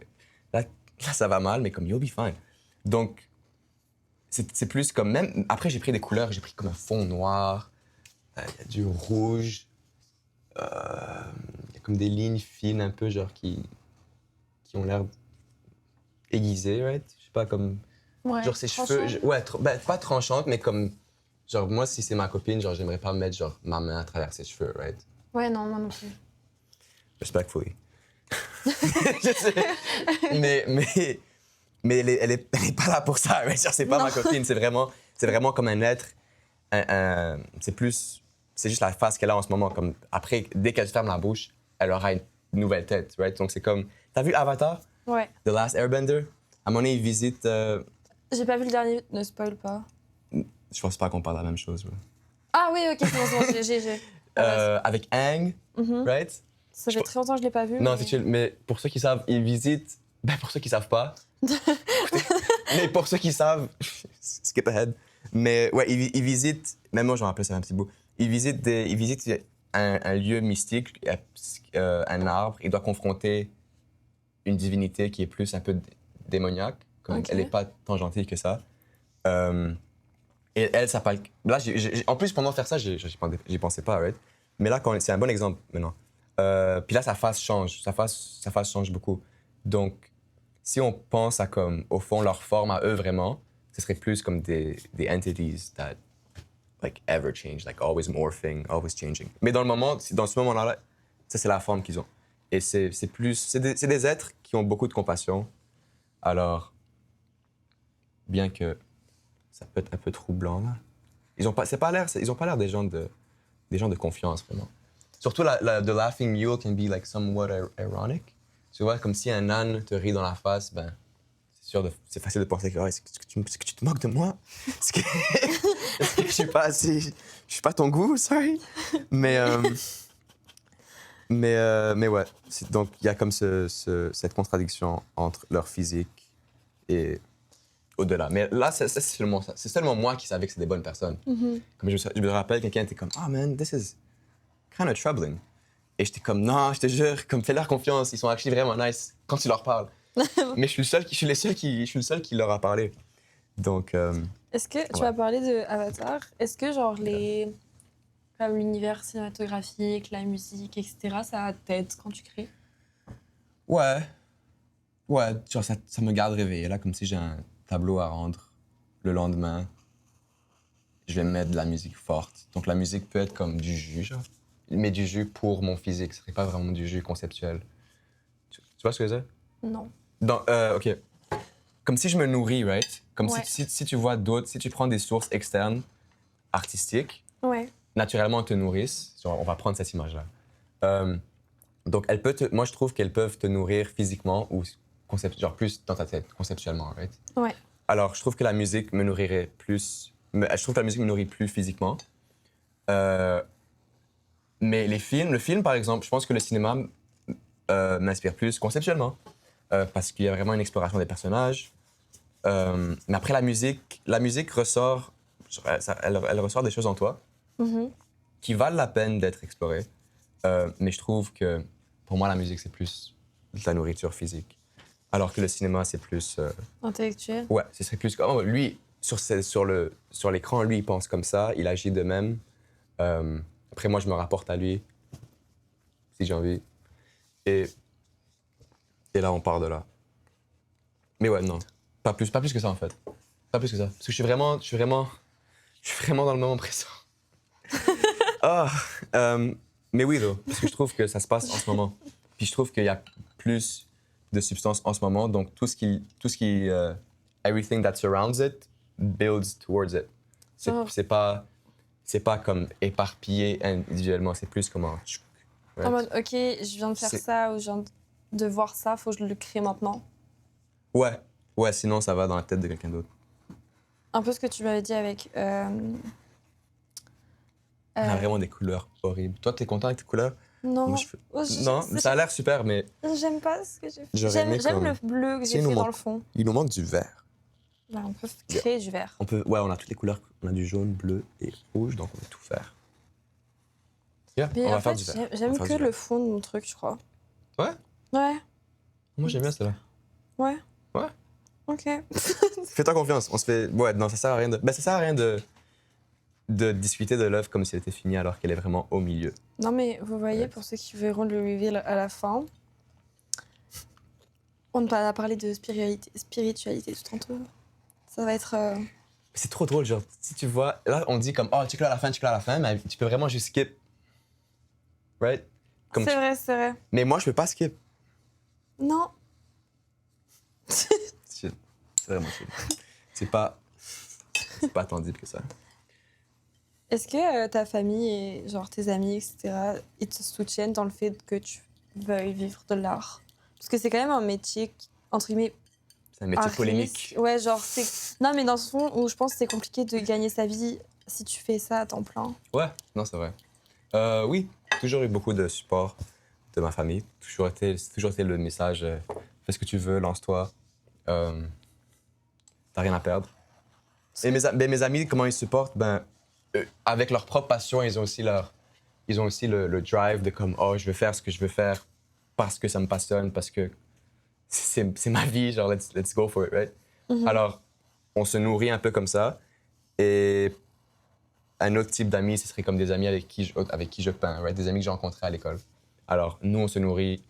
C: là, ça va mal, mais comme you'll be fine. Donc, c'est plus comme même après j'ai pris des couleurs, j'ai pris comme un fond noir, il y a du rouge, il y a comme des lignes fines un peu genre qui ont l'air aiguisées, right? Je sais pas, comme
B: Ouais,
C: genre ses cheveux, pas tranchantes, mais comme genre moi si c'est ma copine, genre j'aimerais pas mettre genre ma main à travers ses cheveux, right?
B: Ouais, non, moi non plus.
C: Respectfully. Je sais. Mais elle est pas là pour ça, right? Genre, c'est pas
B: Non.
C: ma copine, c'est vraiment comme un être. C'est juste la face qu'elle a en ce moment. Comme après, dès qu'elle se ferme la bouche, elle aura une nouvelle tête, right? Donc c'est comme. T'as vu Avatar?
B: Ouais.
C: The Last Airbender? À un moment donné, il visite.
B: J'ai pas vu le dernier, ne spoil pas.
C: Je pense pas qu'on parle de la même chose. Ouais.
B: Ah oui, ok, c'est bon, j'ai.
C: Avec Aang, right?
B: Ça fait très longtemps que je l'ai pas vu.
C: Non,
B: mais...
C: c'est chill. Mais pour ceux qui savent, il visite. Ben, pour ceux qui savent pas. Mais pour ceux qui savent, skip ahead. Mais ouais, il visite, même moi je me rappelle ça un petit bout, il visite un lieu mystique, un arbre, il doit confronter une divinité qui est plus un peu démoniaque, comme
B: Ok.
C: elle n'est pas tant gentille que ça. Euh, et elle, ça parle. Là, en plus, pendant faire ça, j'y pensais pas, right? Mais là, c'est un bon exemple maintenant. Puis là, sa face change. Sa face change beaucoup. Donc, si on pense à comme, au fond, leur forme à eux vraiment, ce serait plus comme des entities that like ever change, like always morphing, always changing. Mais dans ce moment-là, ça c'est la forme qu'ils ont. Et c'est des êtres qui ont beaucoup de compassion. Alors, bien que ça peut être un peu troublant là, ils ont pas l'air des gens de confiance vraiment. Surtout the laughing mule can be like somewhat ironic. Tu vois, comme si un âne te rit dans la face, ben c'est facile de penser que, est-ce que tu te moques de moi? Est-ce que, est-ce que je suis pas ton goût, sorry. Mais mais ouais, donc il y a comme cette contradiction entre leur physique et au-delà. Mais là, c'est seulement moi qui savais que c'est des bonnes personnes. Comme je me rappelle, quelqu'un était comme, ah man, this is kind of troubling. Et j'étais comme, non, je te jure, comme fais-leur confiance, ils sont actually vraiment nice quand tu leur parles. Mais je suis le seul qui leur a parlé. Donc,
B: Est-ce que tu
C: Ouais.
B: as parlé de Avatar? Est-ce que genre comme l'univers cinématographique, la musique, etc., ça t'aide quand tu crées?
C: ouais, genre ça me garde réveillé, là, comme si j'ai un tableau à rendre le lendemain. Je vais mettre de la musique forte. Donc la musique peut être comme du jus, genre. Mais du jus pour mon physique, ce serait pas vraiment du jus conceptuel. Tu vois ce que je veux dire?
B: Non.
C: OK. Comme si je me nourris, right? Comme
B: Ouais.
C: si tu vois d'autres, si tu prends des sources externes, artistiques,
B: Ouais.
C: naturellement te nourrissent. Genre, on va prendre cette image-là. Donc, moi, je trouve qu'elles peuvent te nourrir physiquement ou genre plus dans ta tête, conceptuellement, right?
B: Ouais.
C: Alors, je trouve que la musique me nourrirait plus. Je trouve que la musique me nourrit plus physiquement. Mais le film, par exemple, je pense que le cinéma m'inspire plus conceptuellement. Parce qu'il y a vraiment une exploration des personnages. Mais après, la musique ressort. Elle ressort des choses en toi
B: Mhm.
C: qui valent la peine d'être explorées. Mais je trouve que pour moi, la musique, c'est plus de la nourriture physique. Alors que le cinéma, c'est plus.
B: Intellectuel.
C: Ouais, ce serait plus. Oh, lui, sur l'écran, lui, il pense comme ça, il agit de même. Après, moi, je me rapporte à lui, si j'ai envie. Et, et là, on part de là. Mais ouais, non. Pas plus que ça, en fait. Pas plus que ça. Parce que je suis vraiment dans le moment présent. Ah, mais oui, though, parce que je trouve que ça se passe en ce moment. Puis je trouve qu'il y a plus de substance en ce moment, donc tout ce qui everything that surrounds it builds towards it.
B: Oh.
C: C'est pas comme éparpillé individuellement, c'est plus comme un...
B: En mode, ok, je viens de faire
C: C'est-
B: ça ou je viens de voir ça, faut que je le crée maintenant.
C: Ouais, sinon ça va dans la tête de quelqu'un d'autre.
B: Un peu ce que tu m'avais dit avec.
C: On a vraiment des couleurs horribles. Toi, t'es content avec tes couleurs?
B: Non.
C: Moi, non, ça a l'air super, mais
B: J'aime pas ce que j'ai fait.
C: J'aurais
B: J'aime
C: aimé comme-
B: le bleu que
C: Si,
B: j'ai
C: nous
B: fait dans
C: manque-
B: le fond.
C: il nous manque du vert.
B: Là, on peut créer du vert.
C: On a toutes les couleurs. On a du jaune, bleu et rouge, donc on va tout faire. Yeah,
B: Mais
C: on va
B: en
C: faire
B: fait,
C: du vert.
B: j'aime
C: On va faire
B: que
C: du
B: le
C: vert.
B: fond de mon truc, je crois.
C: Ouais?
B: Ouais,
C: Moi, j'aime bien cela.
B: ouais.
C: Ouais.
B: Ok.
C: Fais-toi confiance. On se fait. Ouais, non, ça sert à rien de. Ben, ça sert à rien de discuter de l'œuvre comme si elle était finie alors qu'elle est vraiment au milieu.
B: Non, mais vous voyez,
C: Ouais.
B: pour ceux qui verront le reveal à la fin, on a parlé de spiritualité tout tantôt. Ça va être.
C: C'est trop drôle, genre, si tu vois. Là, on dit comme, oh, check-le à la fin, mais tu peux vraiment juste skip. Right? Comme
B: C'est vrai, c'est vrai.
C: Mais moi, je peux pas skip.
B: Non.
C: C'est vraiment chill. C'est pas tant deep que ça.
B: Est-ce que ta famille et genre tes amis, etc., ils te soutiennent dans le fait que tu veuilles vivre de l'art? Parce que c'est quand même un métier, entre guillemets,
C: C'est un métier
B: à
C: polémique.
B: risque. Ouais, genre, c'est. Non, mais dans ce fond où je pense que c'est compliqué de gagner sa vie si tu fais ça à temps plein.
C: Ouais, non, c'est vrai. Oui, toujours eu beaucoup de support de ma famille. C'est toujours été le message fais ce que tu veux, lance-toi. T'as rien à perdre. Et mes amis, comment ils supportent? Ben, avec leur propre passion, ils ont aussi le drive de comme, oh, je veux faire ce que je veux faire parce que ça me passionne, parce que c'est ma vie, genre, let's go for it, right? Alors, on se nourrit un peu comme ça. Et un autre type d'amis, ce serait comme des amis avec qui je peins, right? Des amis que j'ai rencontrés à l'école. Alors, nous, on se nourrit,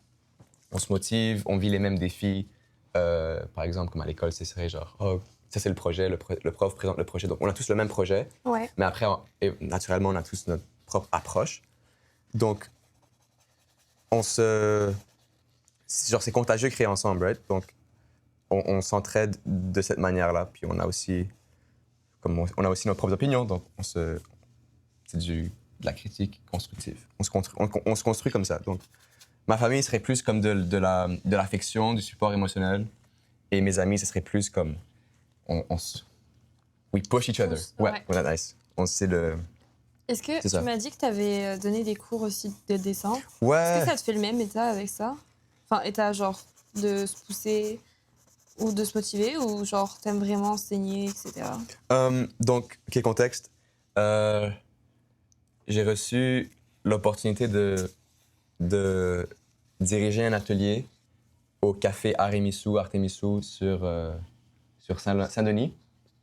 C: on se motive, on vit les mêmes défis. Par exemple, comme à l'école, ce serait genre, oh, ça c'est le projet, le prof présente le projet. Donc, on a tous le même projet,
B: Ouais.
C: mais après, naturellement, on a tous notre propre approche. Donc, c'est contagieux créer ensemble, right? Donc, on s'entraide de cette manière-là. Puis on a aussi nos propres opinions, donc c'est de la critique constructive. On se construit comme ça. Donc, ma famille serait plus comme de l'affection, du support émotionnel. Et mes amis, ce serait plus comme we push each other.
B: Ouais.
C: Ouais, that's nice.
B: Est-ce que
C: C'est ça.
B: tu m'as dit que tu avais donné des cours aussi de dessin? Est-ce
C: Ouais.
B: que ça te fait le même état avec ça? Enfin, état genre de se pousser ou de se motiver ou genre t'aimes vraiment enseigner, etc.
C: Donc, quel contexte? J'ai reçu l'opportunité de diriger un atelier au café Artemisu sur Saint-Denis.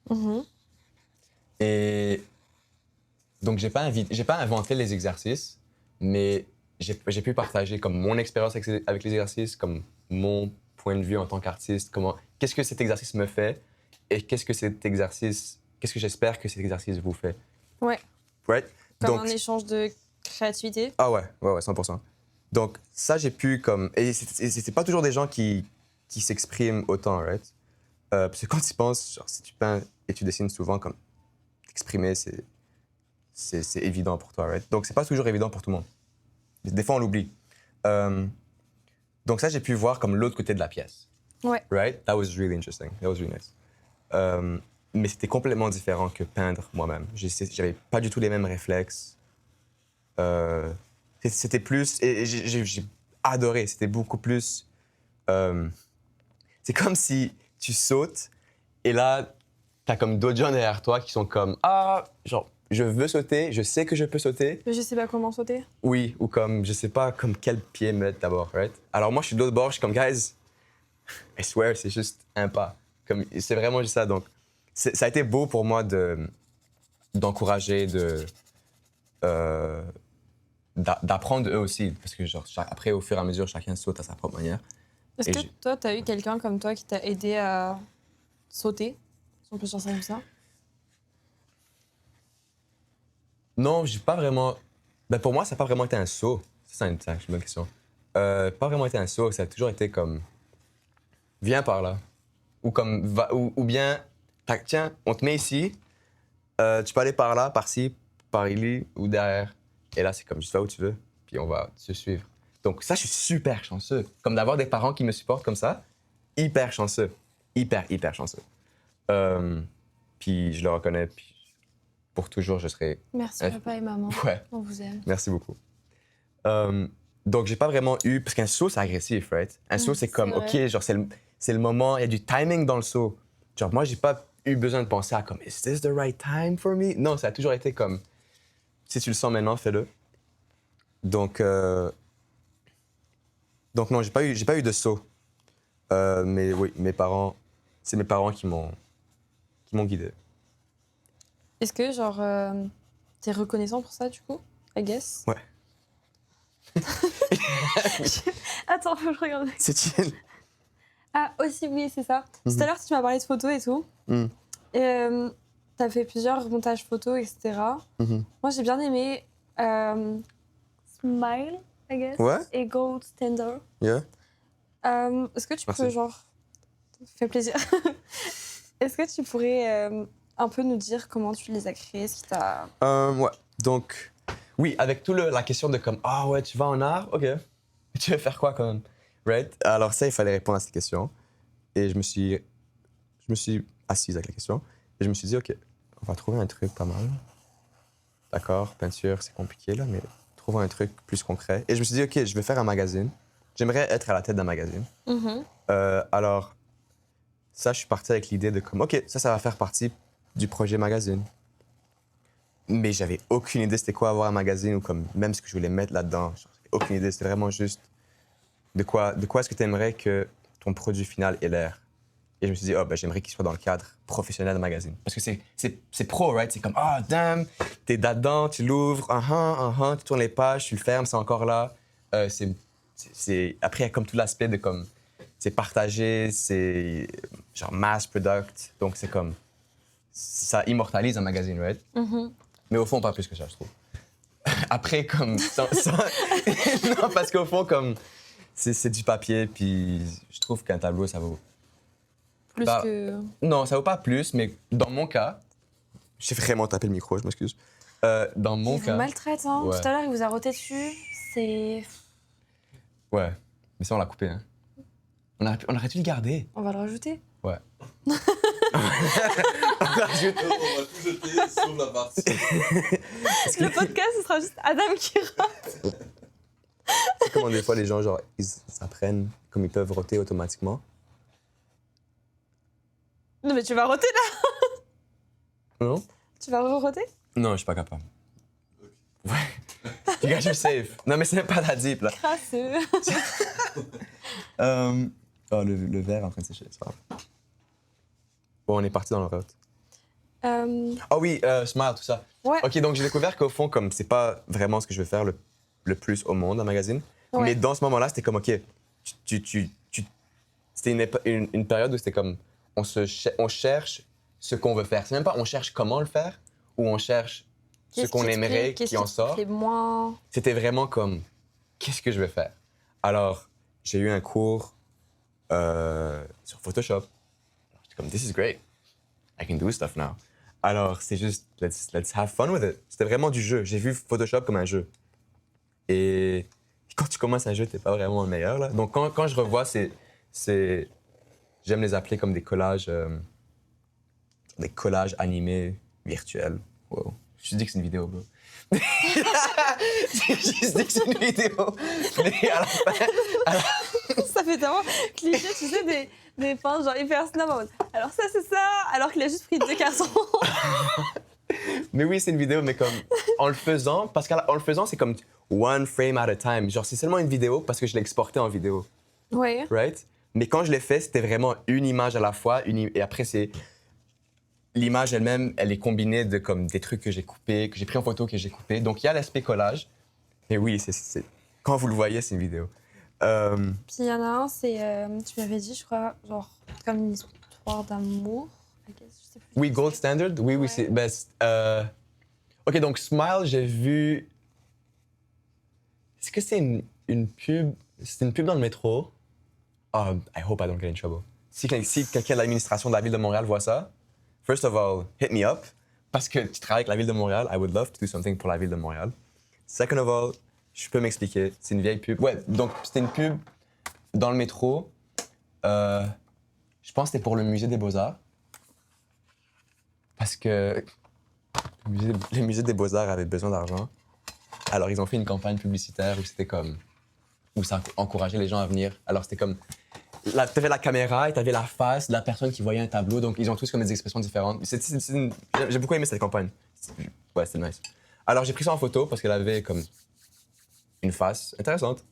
B: Mhm.
C: Et donc, j'ai pas inventé les exercices, mais j'ai pu partager comme mon expérience avec les exercices, comme mon point de vue en tant qu'artiste, qu'est-ce que cet exercice me fait et qu'est-ce que j'espère que cet exercice vous fait.
B: Ouais.
C: Right?
B: Comme
C: Donc,
B: un échange de créativité.
C: ah ouais, 100%. Donc, ça, j'ai pu comme... Et c'est pas toujours des gens qui s'expriment autant, right? Parce que quand tu y penses, genre, si tu peins et tu dessines souvent, comme t'exprimer, c'est évident pour toi, right? Donc, c'est pas toujours évident pour tout le monde. Des fois, on l'oublie. Donc ça, j'ai pu voir comme l'autre côté de la pièce.
B: Ouais.
C: Right? That was really interesting. That was really nice. Mais c'était complètement différent que peindre moi-même. J'avais pas du tout les mêmes réflexes. C'était plus... Et j'ai adoré. C'était beaucoup plus... c'est comme si tu sautes et là, t'as comme d'autres gens derrière toi qui sont comme « Ah, genre, je veux sauter, je sais que je peux sauter. »
B: Mais je sais pas comment sauter.
C: Oui, ou comme, je sais pas, comme quel pied mettre d'abord, right? Alors moi, je suis de l'autre bord, je suis comme, guys, I swear, c'est juste un pas. C'est vraiment juste ça. Donc, ça a été beau pour moi d'encourager, d'apprendre eux aussi. Parce que, genre, après, au fur et à mesure, chacun saute à sa propre manière.
B: Est-ce
C: Et
B: que toi, t'as eu quelqu'un comme toi qui t'a aidé à sauter? Si on peut dire ça comme ça.
C: Non, j'ai pas vraiment... Ben, pour moi, ça n'a pas vraiment été un saut. C'est une bonne question. Pas vraiment été un saut, ça a toujours été comme... Viens par là. Ou comme... Ou bien... Tiens, on te met ici. Tu peux aller par là, par-ci, par ici ou derrière. Et là, c'est comme, juste va où tu veux. Puis on va se suivre. Donc ça, je suis super chanceux. Comme d'avoir des parents qui me supportent comme ça. Hyper chanceux. Hyper chanceux. Puis je le reconnais. Puis pour toujours, je serai...
B: Merci papa et maman.
C: Ouais.
B: On vous aime.
C: Merci beaucoup. Donc, j'ai pas vraiment eu... Parce qu'un saut, c'est agressif, right? Un saut, c'est comme,
B: vrai.
C: OK, genre, c'est le moment, il y a du timing dans le saut. Genre, moi, j'ai pas eu besoin de penser à comme, is this the right time for me? Non, ça a toujours été comme, si tu le sens maintenant, fais-le. Donc non, j'ai pas eu de saut. Mais oui, c'est mes parents qui m'ont guidé.
B: Est-ce que, genre, t'es reconnaissant pour ça, du coup? I guess?
C: Ouais.
B: Attends, je regarde.
C: C'est chill.
B: Ah, aussi, oui, c'est ça. Tout à l'heure, tu m'as parlé de photos et tout.
C: Mhm.
B: Et t'as fait plusieurs montages photos, etc.
C: Mhm.
B: Moi, j'ai bien aimé Smile, I guess.
C: Ouais.
B: Et Gold Standard.
C: Yeah.
B: Est-ce que tu
C: Merci.
B: peux, genre... Ça fait plaisir. Est-ce que tu pourrais un peu nous dire comment tu les as créés, ce qui t'a...
C: Ouais. Donc, oui, avec la question de comme, ah ouais, tu vas en art, ok. Tu veux faire quoi quand même? Right? Alors ça, il fallait répondre à cette question. Et je me suis assise avec la question. Et je me suis dit, ok, on va trouver un truc pas mal. D'accord, peinture, c'est compliqué là, mais trouvons un truc plus concret. Et je me suis dit, ok, je vais faire un magazine. J'aimerais être à la tête d'un magazine.
B: Mhm.
C: Alors, ça, je suis parti avec l'idée de comme, ok, ça va faire partie du projet magazine. Mais j'avais aucune idée c'était quoi avoir un magazine ou comme même ce que je voulais mettre là-dedans. Aucune idée, c'était vraiment juste de quoi est-ce que tu aimerais que ton produit final ait l'air. Et je me suis dit, oh, ben, j'aimerais qu'il soit dans le cadre professionnel de magazine. Parce que c'est pro, right? C'est comme, ah, damn, t'es là-dedans, tu l'ouvres, tu tournes les pages, tu le fermes, c'est encore là. Après, il y a comme tout l'aspect de comme, c'est partagé, c'est genre mass product. Donc, c'est comme, ça immortalise un magazine, right? Mais au fond, pas plus que ça, je trouve. Après, comme, non, parce qu'au fond, comme, c'est du papier, puis je trouve qu'un tableau, ça vaut.
B: Plus
C: Bah,
B: que...
C: Non, ça vaut pas plus, mais dans mon cas, j'ai vraiment tapé le micro, je m'excuse. Dans mon
B: Il vous
C: cas.
B: maltraite, hein.
C: Ouais.
B: Tout à l'heure, il vous a roté dessus. C'est...
C: Ouais, mais ça, on l'a coupé, hein. On aurait dû le garder.
B: On va le rajouter.
C: Ouais.
A: On va tout jeter sur la partie.
B: Le podcast, ce sera juste Adam qui rote.
C: C'est comment des fois les gens, genre, ils apprennent comme ils peuvent roter automatiquement.
B: Non, mais tu vas roter là.
C: Non?
B: Tu vas re-roter?
C: Non, je suis pas capable. Ouais. You guys are safe. Non, mais c'est même pas la deep, là.
B: Crasseux.
C: Oh, le verre est en train de sécher, c'est pas grave. Bon, on est parti dans le route. Ah oui, Smile, tout ça.
B: Ouais.
C: OK, donc j'ai découvert qu'au fond, comme c'est pas vraiment ce que je veux faire le plus au monde, un magazine.
B: Ouais.
C: Mais dans ce moment-là, c'était comme, OK, c'était une période où c'était comme, on cherche ce qu'on veut faire. C'est même pas on cherche comment le faire ou on cherche ce qu'on aimerait qui en sort.
B: Moins...
C: C'était vraiment comme, qu'est-ce que je vais faire? Alors, j'ai eu un cours sur Photoshop. J'étais comme, this is great. I can do stuff now. Alors, c'est juste, let's have fun with it. C'était vraiment du jeu. J'ai vu Photoshop comme un jeu. Et quand tu commences un jeu, t'es pas vraiment le meilleur, là. Donc, quand je revois, j'aime les appeler comme des collages animés virtuels. Wow. Je dis que c'est une vidéo, bro. J'ai juste dit que c'est une vidéo. Mais à la fin...
B: Ça fait tellement cliché, tu sais, des fins genre hyper snob en mode. Alors ça, c'est ça, alors qu'il a juste pris 2 cartons.
C: Mais oui, c'est une vidéo, mais comme en le faisant, parce qu'en le faisant, c'est comme one frame at a time. Genre, c'est seulement une vidéo parce que je l'ai exporté en vidéo,
B: Ouais.
C: right? Mais quand je l'ai fait, c'était vraiment une image à la fois, et après, c'est l'image elle-même, elle est combinée de comme des trucs que j'ai coupés, que j'ai pris en photo, que j'ai coupés. Donc, il y a l'aspect collage. Et oui, quand vous le voyez, c'est une vidéo.
B: Puis il y en a un, c'est, tu m'avais dit, je crois, genre, comme une histoire d'amour. I guess, je sais plus.
C: Oui, Gold Standard. Oui,
B: Ouais.
C: c'est. OK, donc Smile, j'ai vu. Est-ce que c'est une pub? C'est une pub dans le métro. Oh, I hope I don't get in trouble. Si quelqu'un de l'administration de la ville de Montréal voit ça, first of all, hit me up. Parce que tu travailles avec la ville de Montréal, I would love to do something pour la ville de Montréal. Second of all, je peux m'expliquer. C'est une vieille pub. Ouais, donc c'était une pub dans le métro. Je pense que c'était pour le musée des Beaux-Arts. Parce que le musée des Beaux-Arts avait besoin d'argent. Alors, ils ont fait une campagne publicitaire où c'était comme... où ça encourageait les gens à venir. Alors, c'était comme... T'avais la caméra et t'avais la face de la personne qui voyait un tableau. Donc, ils ont tous comme des expressions différentes. J'ai beaucoup aimé cette campagne. Ouais, c'était nice. Alors, j'ai pris ça en photo parce qu'elle avait comme une face intéressante.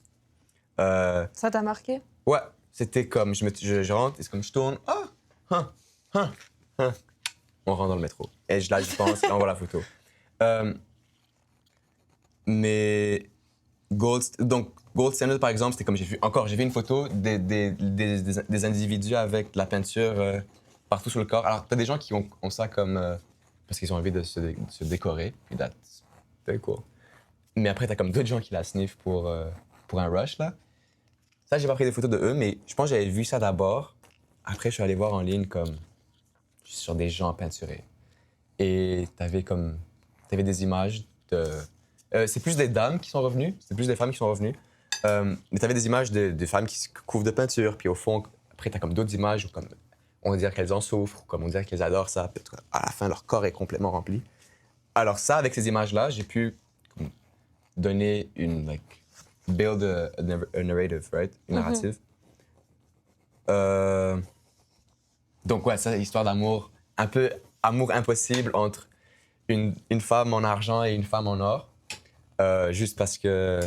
B: Ça t'a marqué?
C: Ouais, c'était comme... Je rentre et c'est comme je tourne. On rentre dans le métro. Et là, je pense et on voit la photo. Mais Gold Standard, par exemple, c'était comme j'ai vu une photo des individus avec de la peinture partout sur le corps. Alors, t'as des gens qui ont ça comme parce qu'ils ont envie de se décorer. Puis that's very cool. Mais après, t'as comme d'autres gens qui la sniffent pour un rush, là. Ça, j'ai pas pris des photos de eux, mais je pense que j'avais vu ça d'abord. Après, je suis allé voir en ligne comme sur des gens peinturés. Et t'avais des images de... c'est plus des dames qui sont revenues, c'est plus des femmes qui sont revenues. Mais t'avais des images de femmes qui se couvrent de peinture, puis au fond, après t'as comme d'autres images où comme on va dire qu'elles en souffrent, ou comme on dirait qu'elles adorent ça, puis à la fin leur corps est complètement rempli. Alors ça, avec ces images-là, j'ai pu comme, donner build a narrative, right? Une narrative. Donc ouais, ça, histoire d'amour un peu amour impossible entre une femme en argent et une femme en or. Juste parce que,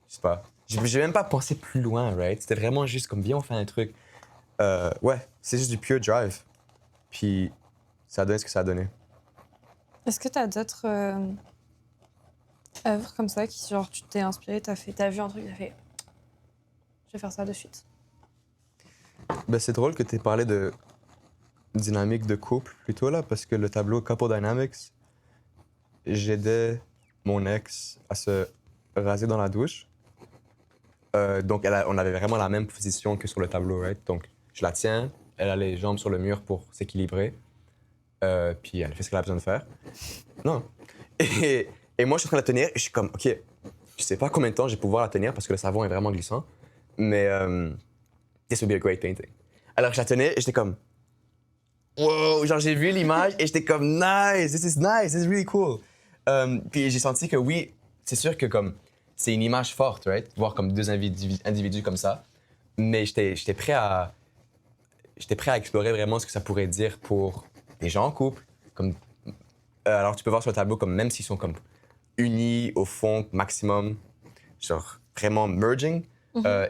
C: je sais pas, j'ai même pas pensé plus loin, right? C'était vraiment juste comme, viens, on fait un truc. Ouais, c'est juste du pure drive. Puis ça a donné ce que ça a donné.
B: Est-ce que t'as d'autres œuvres comme ça qui, genre, tu t'es inspiré, t'as vu un truc, t'as fait... Je vais faire ça de suite.
C: Ben, c'est drôle que tu aies parlé de dynamique de couple plutôt là, parce que le tableau Couple Dynamics, j'aidais mon ex à se raser dans la douche. Donc, on avait vraiment la même position que sur le tableau, right? Donc, je la tiens, elle a les jambes sur le mur pour s'équilibrer, puis elle fait ce qu'elle a besoin de faire. Non. Et moi, je suis en train de la tenir et je suis comme, OK, je sais pas combien de temps je vais pouvoir la tenir parce que le savon est vraiment glissant, mais this would be a great painting. Alors, je la tenais et j'étais comme, wow, genre j'ai vu l'image et j'étais comme nice, this is really cool. Puis j'ai senti que oui, c'est sûr que comme c'est une image forte, right? Voir comme deux individus comme ça. Mais j'étais prêt à explorer vraiment ce que ça pourrait dire pour des gens en couple. Comme, alors tu peux voir sur le tableau comme même s'ils sont comme unis au fond maximum, genre vraiment merging,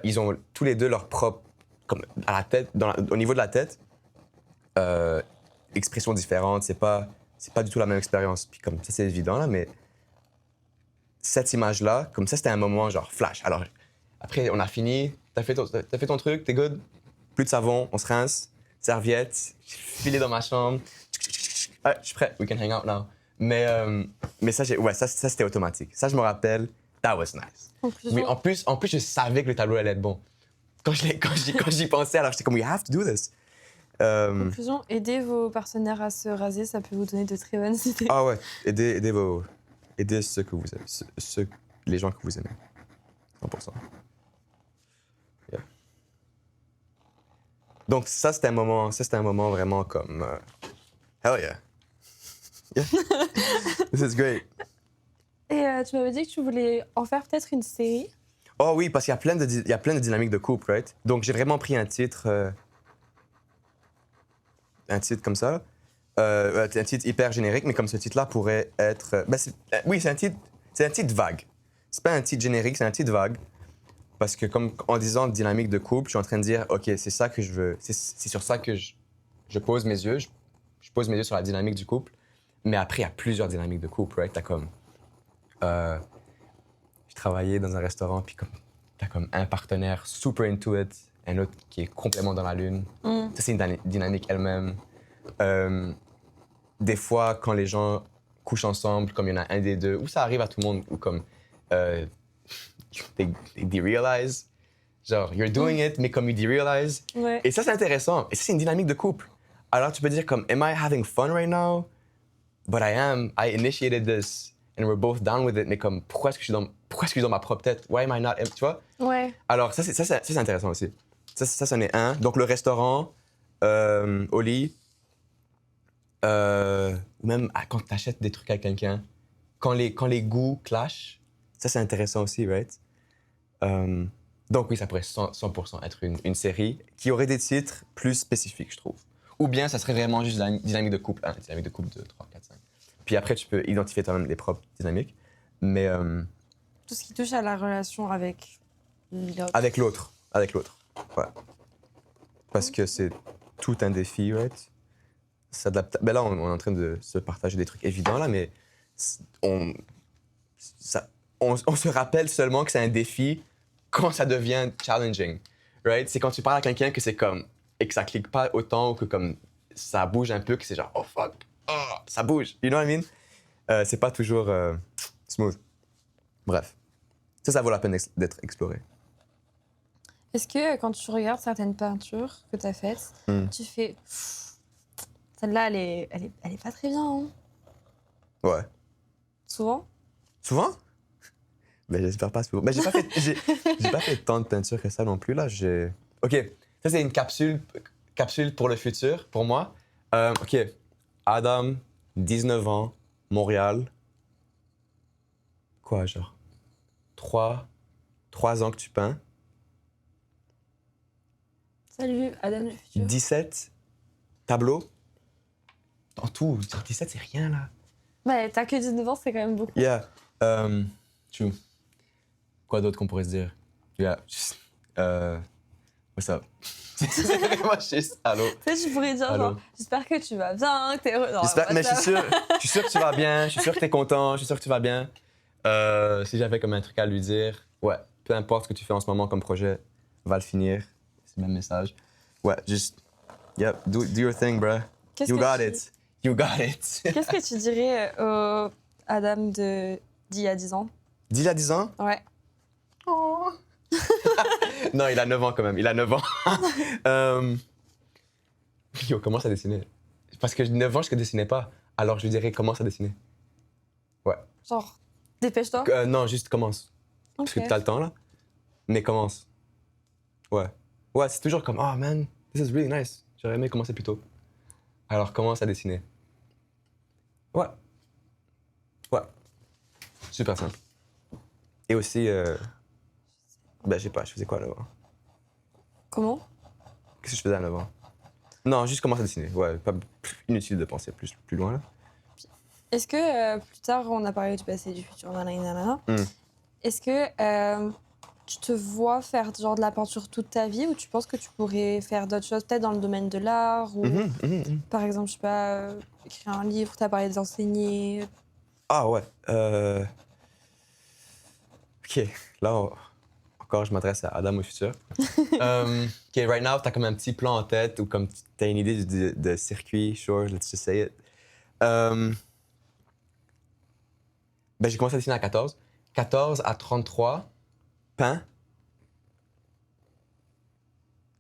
C: ils ont tous les deux leur propre comme à la tête, au niveau de la tête. Expressions différentes, c'est pas du tout la même expérience. Puis comme ça, c'est évident, là, mais cette image-là, comme ça, c'était un moment genre flash. Alors, après, on a fini, t'as fait ton truc, t'es good, plus de savon, on se rince, serviette, filé dans ma chambre. Ah, je suis prêt, we can hang out now. Mais ça, ça c'était automatique. Ça, je me rappelle, that was nice. Oui, en plus, je savais que le tableau allait être bon. Quand j'y pensais, alors j'étais comme, we have to do this.
B: Conclusion, aider vos partenaires à se raser, ça peut vous donner de très bonnes idées.
C: Ah ouais, aidez ceux que vous aimez, les gens que vous aimez. 100%. Yeah. Donc ça c'était un moment vraiment comme hell yeah. Yeah. This is great.
B: Et tu m'avais dit que tu voulais en faire peut-être une série.
C: Oh oui, parce qu'il y a plein de dynamiques de couple, right? Donc j'ai vraiment pris un titre comme ça. Un titre hyper générique, mais comme ce titre-là pourrait être... oui, c'est un titre vague. C'est pas un titre générique, c'est un titre vague. Parce que comme en disant dynamique de couple, je suis en train de dire, OK, c'est ça que je veux. C'est sur ça que je pose mes yeux. Je pose mes yeux sur la dynamique du couple. Mais après, il y a plusieurs dynamiques de couple, right? T'as comme... j'ai travaillé dans un restaurant, puis t'as comme un partenaire super into it, un autre qui est complètement dans la lune. Ça, c'est une dynamique elle-même. Des fois, quand les gens couchent ensemble, comme il y en a un des deux, ou ça arrive à tout le monde, ou comme they derealize. Genre, you're doing it, mais comme you derealize.
B: Ouais.
C: Et ça, c'est intéressant. Et ça, c'est une dynamique de couple. Alors, tu peux dire comme, am I having fun right now? But I am. I initiated this. And we're both down with it. Mais comme, pourquoi est-ce que je suis dans ma propre tête? Why am I not... Tu vois?
B: Ouais.
C: Alors, ça, c'est intéressant aussi. Ça, c'en est un. Donc, le restaurant, au lit, ou même quand tu achètes des trucs à quelqu'un, quand les goûts clashent, ça, c'est intéressant aussi, right? Donc, oui, ça pourrait 100% être une série qui aurait des titres plus spécifiques, je trouve. Ou bien, ça serait vraiment juste dynamique de couple 1, dynamique de couple 2, 3, 4, 5. Puis après, tu peux identifier toi-même les propres dynamiques. Mais...
B: Tout ce qui touche à la relation avec l'autre.
C: Avec l'autre. Ouais. Parce que c'est tout un défi, right? Ben là, on est en train de se partager des trucs évidents, là, mais on se rappelle seulement que c'est un défi quand ça devient challenging, right? C'est quand tu parles à quelqu'un que c'est comme... et que ça clique pas autant ou que comme ça bouge un peu, que c'est genre, oh fuck, oh, ça bouge, you know what I mean? C'est pas toujours smooth. Bref. Ça vaut la peine d'être exploré.
B: Est-ce que quand tu regardes certaines peintures que tu as faites, tu fais... Celle-là, elle est pas très bien, hein?
C: Ouais.
B: Souvent?
C: Souvent? Ben, j'espère pas souvent. Ben, j'ai pas fait tant de peinture que ça non plus, là. OK, ça, c'est une capsule pour le futur, pour moi. OK, Adam, 19 ans, Montréal. Quoi, genre? 3 ans que tu peins.
B: Salut, Adam du futur.
C: 17 tableaux En tout, 17, c'est rien, là.
B: Bah, t'as que 19 ans, c'est quand même beaucoup.
C: Yeah. True. Quoi d'autre qu'on pourrait se dire? Yeah. What's up? C'est vraiment juste, allô?
B: Tu sais, tu pourrais dire
C: Allô?
B: genre, j'espère que tu vas bien, que t'es heureux. Non,
C: Mais je
B: ça-
C: suis sûr que tu vas bien, je suis sûr que t'es content, je suis sûr que tu vas bien. Si j'avais comme un truc à lui dire, ouais, peu importe ce que tu fais en ce moment comme projet, va le finir. C'est le même message. Ouais, juste, yep, do your thing, bruh.
B: Qu'est-ce
C: You
B: que
C: got
B: tu-
C: it. You got it.
B: Qu'est-ce que tu dirais au Adam d'il y a 10 ans?
C: Dis-le à 10 ans?
B: Ouais.
C: Non, il a 9 ans quand même, il a 9 ans. Yo, commence à dessiner. Parce que 9 ans, je ne dessinais pas. Alors je lui dirais, commence à dessiner. Ouais.
B: Genre, dépêche-toi.
C: Non, juste commence. Parce que
B: Ok.
C: t'as le temps, là. Mais commence. Ouais. Ouais, c'est toujours comme, oh man, this is really nice. J'aurais aimé commencer plus tôt. Alors commence à dessiner. Ouais. Ouais. Super simple. Et aussi, ben, je sais pas, je faisais quoi à 9 ans?
B: Comment?
C: Qu'est-ce que je faisais à 9 ans? Non, juste commencer à dessiner. Ouais, pas inutile de penser plus loin, là.
B: Est-ce que plus tard, on a parlé du passé et du futur, nanana.
C: Mm.
B: Est-ce que tu te vois faire genre de la peinture toute ta vie ou tu penses que tu pourrais faire d'autres choses, peut-être dans le domaine de l'art ou par exemple, je sais pas, écrire un livre, t'as parlé d'enseigner.
C: Ah ouais. OK, là, encore, je m'adresse à Adam au futur. OK, right now, t'as comme un petit plan en tête ou comme t'as une idée de circuit, sure, let's just say it. Ben, j'ai commencé à dessiner à 14. 14 à 33, peint.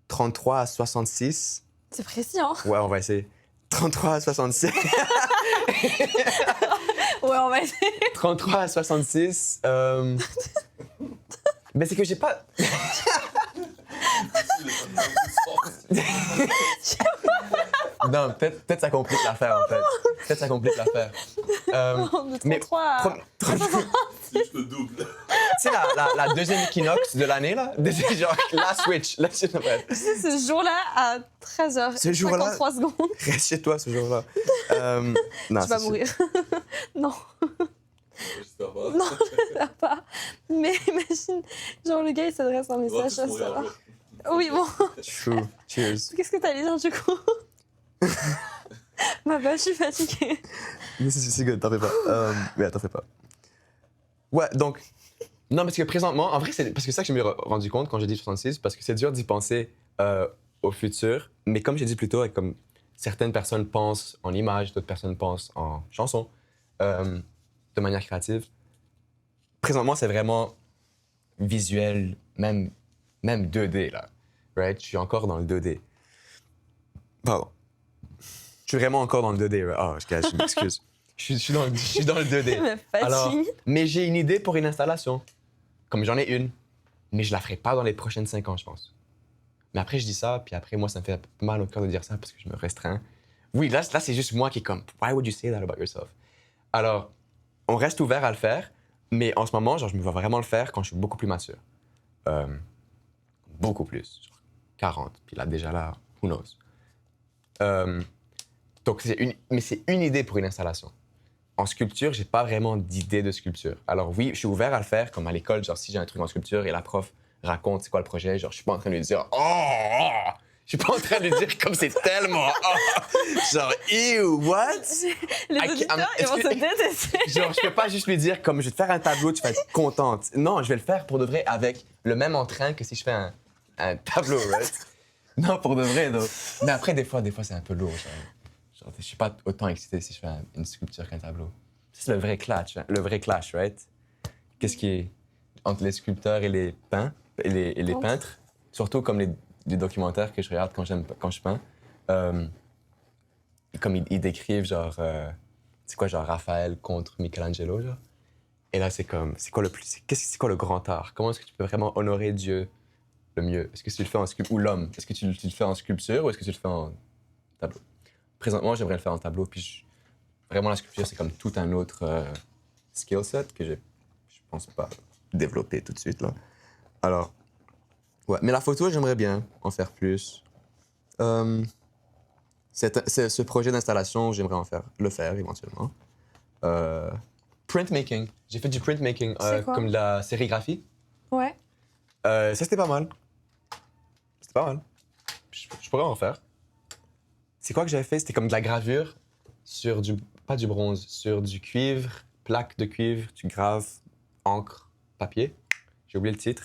C: 33 à 66.
B: C'est précis, hein?
C: Ouais, on va essayer. 33 à 66.
B: Ouais, on va essayer.
C: 33 à 66. Mais c'est que j'ai pas. Non, peut-être ça complique l'affaire en fait. Peut-être ça complique l'affaire.
B: De
C: Mais
B: 33 à...
A: Si je te double.
C: Tu sais, la deuxième équinoxe de l'année, là, genre la switch. Là,
B: Tu sais, ce jour-là, à 13h,
C: Ce jour-là-
B: 53 secondes,
C: reste chez toi ce jour-là. Non,
B: tu vas
C: c'est sûr.
B: mourir. Non,
A: J'espère pas.
B: non, j'espère pas. Mais imagine, genre le gars, il s'adresse un
A: On va
B: message
A: tous
B: à
A: mourir un
B: ça.
A: jour.
B: Oui, bon.
C: True. Cheers.
B: Qu'est-ce que t'allais dire du coup? Ma vache, je suis fatiguée.
C: Mais c'est good, t'en fais pas. Ouais, t'en fais pas. Ouais, donc. Non, parce que présentement, en vrai, c'est parce que ça que je me suis rendu compte quand j'ai dit 66, parce que c'est dur d'y penser au futur. Mais comme j'ai dit plus tôt, comme certaines personnes pensent en images, d'autres personnes pensent en chansons, de manière créative. Présentement, c'est vraiment visuel, même 2D, là. Right? Je suis encore dans le 2D. Pardon. Je suis vraiment encore dans le 2D. Right? Oh, je m'excuse. Je suis dans le 2D.
B: Me
C: Alors,
B: fatigue.
C: mais j'ai une idée pour une installation. Comme j'en ai une. Mais je la ferai pas dans les prochaines 5 ans, je pense. Mais après, je dis ça, puis après, moi, ça me fait mal au cœur de dire ça parce que je me restreins. Oui, là c'est juste moi qui est comme, why would you say that about yourself? Alors, on reste ouvert à le faire, mais en ce moment, genre, je me vois vraiment le faire quand je suis beaucoup plus mature. Beaucoup plus. Genre 40. Puis là, déjà là, who knows? Donc, mais c'est une idée pour une installation. En sculpture, j'ai pas vraiment d'idée de sculpture. Alors oui, je suis ouvert à le faire, comme à l'école, genre si j'ai un truc en sculpture et la prof raconte c'est quoi le projet, genre je suis pas en train de lui dire « Oh! » Je suis pas en train de lui dire comme c'est tellement « Oh! » Genre « Ew, what? »
B: Les
C: I
B: auditeurs,
C: can't-
B: ils vont
C: est-ce
B: se
C: que-
B: détester.
C: Genre, je peux pas juste lui dire comme je vais te faire un tableau, tu vas être contente. Non, je vais le faire pour de vrai avec le même entrain que si je fais un tableau, right? Non, pour de vrai, donc. Mais après, des fois c'est un peu lourd. Genre, je suis pas autant excité si je fais une sculpture qu'un tableau. C'est le vrai clash, hein, le vrai clash, right? Qu'est-ce qui est entre les sculpteurs et les peints, et les
B: Entre.
C: peintres, surtout comme les documentaires que je regarde quand je peins. Comme ils décrivent, genre, c'est quoi, genre Raphaël contre Michelangelo, genre. Et là, c'est comme, c'est quoi le grand art? Comment est-ce que tu peux vraiment honorer Dieu le mieux? Est-ce que tu le fais en sculpture, ou l'homme? Est-ce que tu le fais en sculpture ou est-ce que tu le fais en tableau? Présentement, j'aimerais le faire en tableau, puis vraiment, la sculpture, c'est comme tout un autre skill set que je pense pas développer tout de suite, là. Alors, ouais. Mais la photo, j'aimerais bien en faire plus. Ce projet d'installation, j'aimerais le faire éventuellement. Printmaking. J'ai fait du printmaking,
B: C'est quoi?
C: comme de la sérigraphie.
B: Ouais.
C: Ça, c'était pas mal. C'était pas mal. Je pourrais en faire. C'est quoi que j'avais fait? C'était comme de la gravure sur pas du bronze, sur du cuivre, plaque de cuivre, tu graves, encre, papier. J'ai oublié le titre.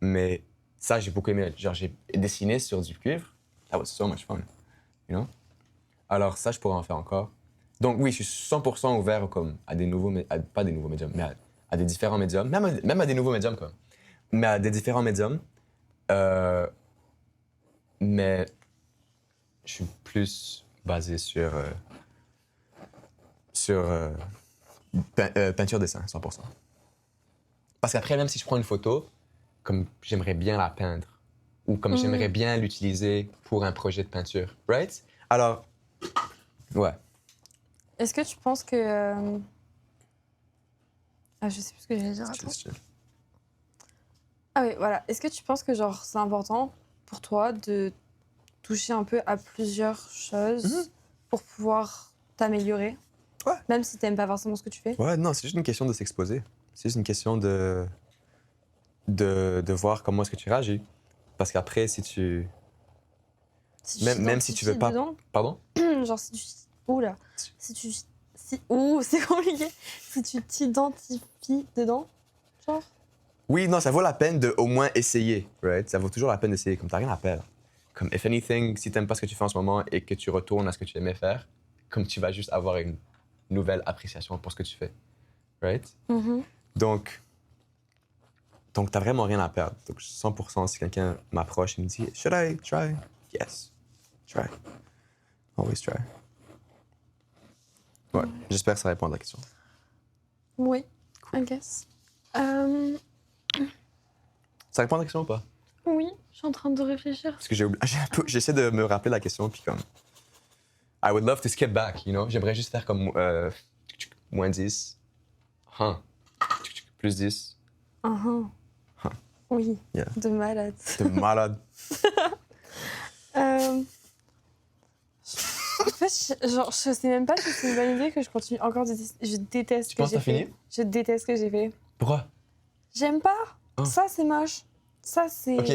C: Mais ça, j'ai beaucoup aimé. Genre, j'ai dessiné sur du cuivre. That was so much fun. You know? Alors ça, je pourrais en faire encore. Donc oui, je suis 100% ouvert comme, à des nouveaux... pas des nouveaux médiums, mais à des différents médiums. Même à des nouveaux médiums, quoi. Mais à des différents médiums. Mais je suis plus basé sur peinture-dessin, 100%. Parce qu'après, même si je prends une photo, comme j'aimerais bien la peindre, ou comme j'aimerais bien l'utiliser pour un projet de peinture, right? Alors, ouais.
B: Est-ce que tu penses que... Ah, je sais plus ce que j'allais dire. Attends. Ah oui, voilà. Est-ce que tu penses que genre c'est important pour toi de toucher un peu à plusieurs choses pour pouvoir t'améliorer?
C: Ouais.
B: Même si t'aimes pas forcément ce que tu fais?
C: Ouais, non, c'est juste une question de s'exposer. C'est juste une question de voir comment est-ce que tu réagis. Parce qu'après, si tu... Même si tu veux pas...
B: Dedans,
C: Pardon?
B: genre si tu... Oula. Si tu... Ouh, c'est compliqué. Si tu t'identifies dedans, genre...
C: Oui, non, ça vaut la peine de au moins essayer, right? Ça vaut toujours la peine d'essayer, comme t'as rien à perdre. Comme, if anything, si t'aimes pas ce que tu fais en ce moment et que tu retournes à ce que tu aimais faire, comme tu vas juste avoir une nouvelle appréciation pour ce que tu fais, right? Donc, t'as vraiment rien à perdre. Donc, 100%, si quelqu'un m'approche et me dit « Should I try? » Yes, try. Always try. Ouais, j'espère que ça répond à la question.
B: Oui, I guess.
C: Ça répond à la question ou pas?
B: Oui, je suis en train de réfléchir.
C: Parce que j'essaie de me rappeler la question, puis comme... I would love to skip back, you know? J'aimerais juste faire comme moins 10. Plus 10.
B: Oui,
C: Yeah.
B: de malade.
C: T'es malade.
B: En fait, je sais même pas si c'est une bonne idée que je continue encore de... Je déteste ce que j'ai fait. Je déteste ce que j'ai fait.
C: Pourquoi?
B: J'aime pas. Ça, c'est moche. Ça, c'est...
C: Ok,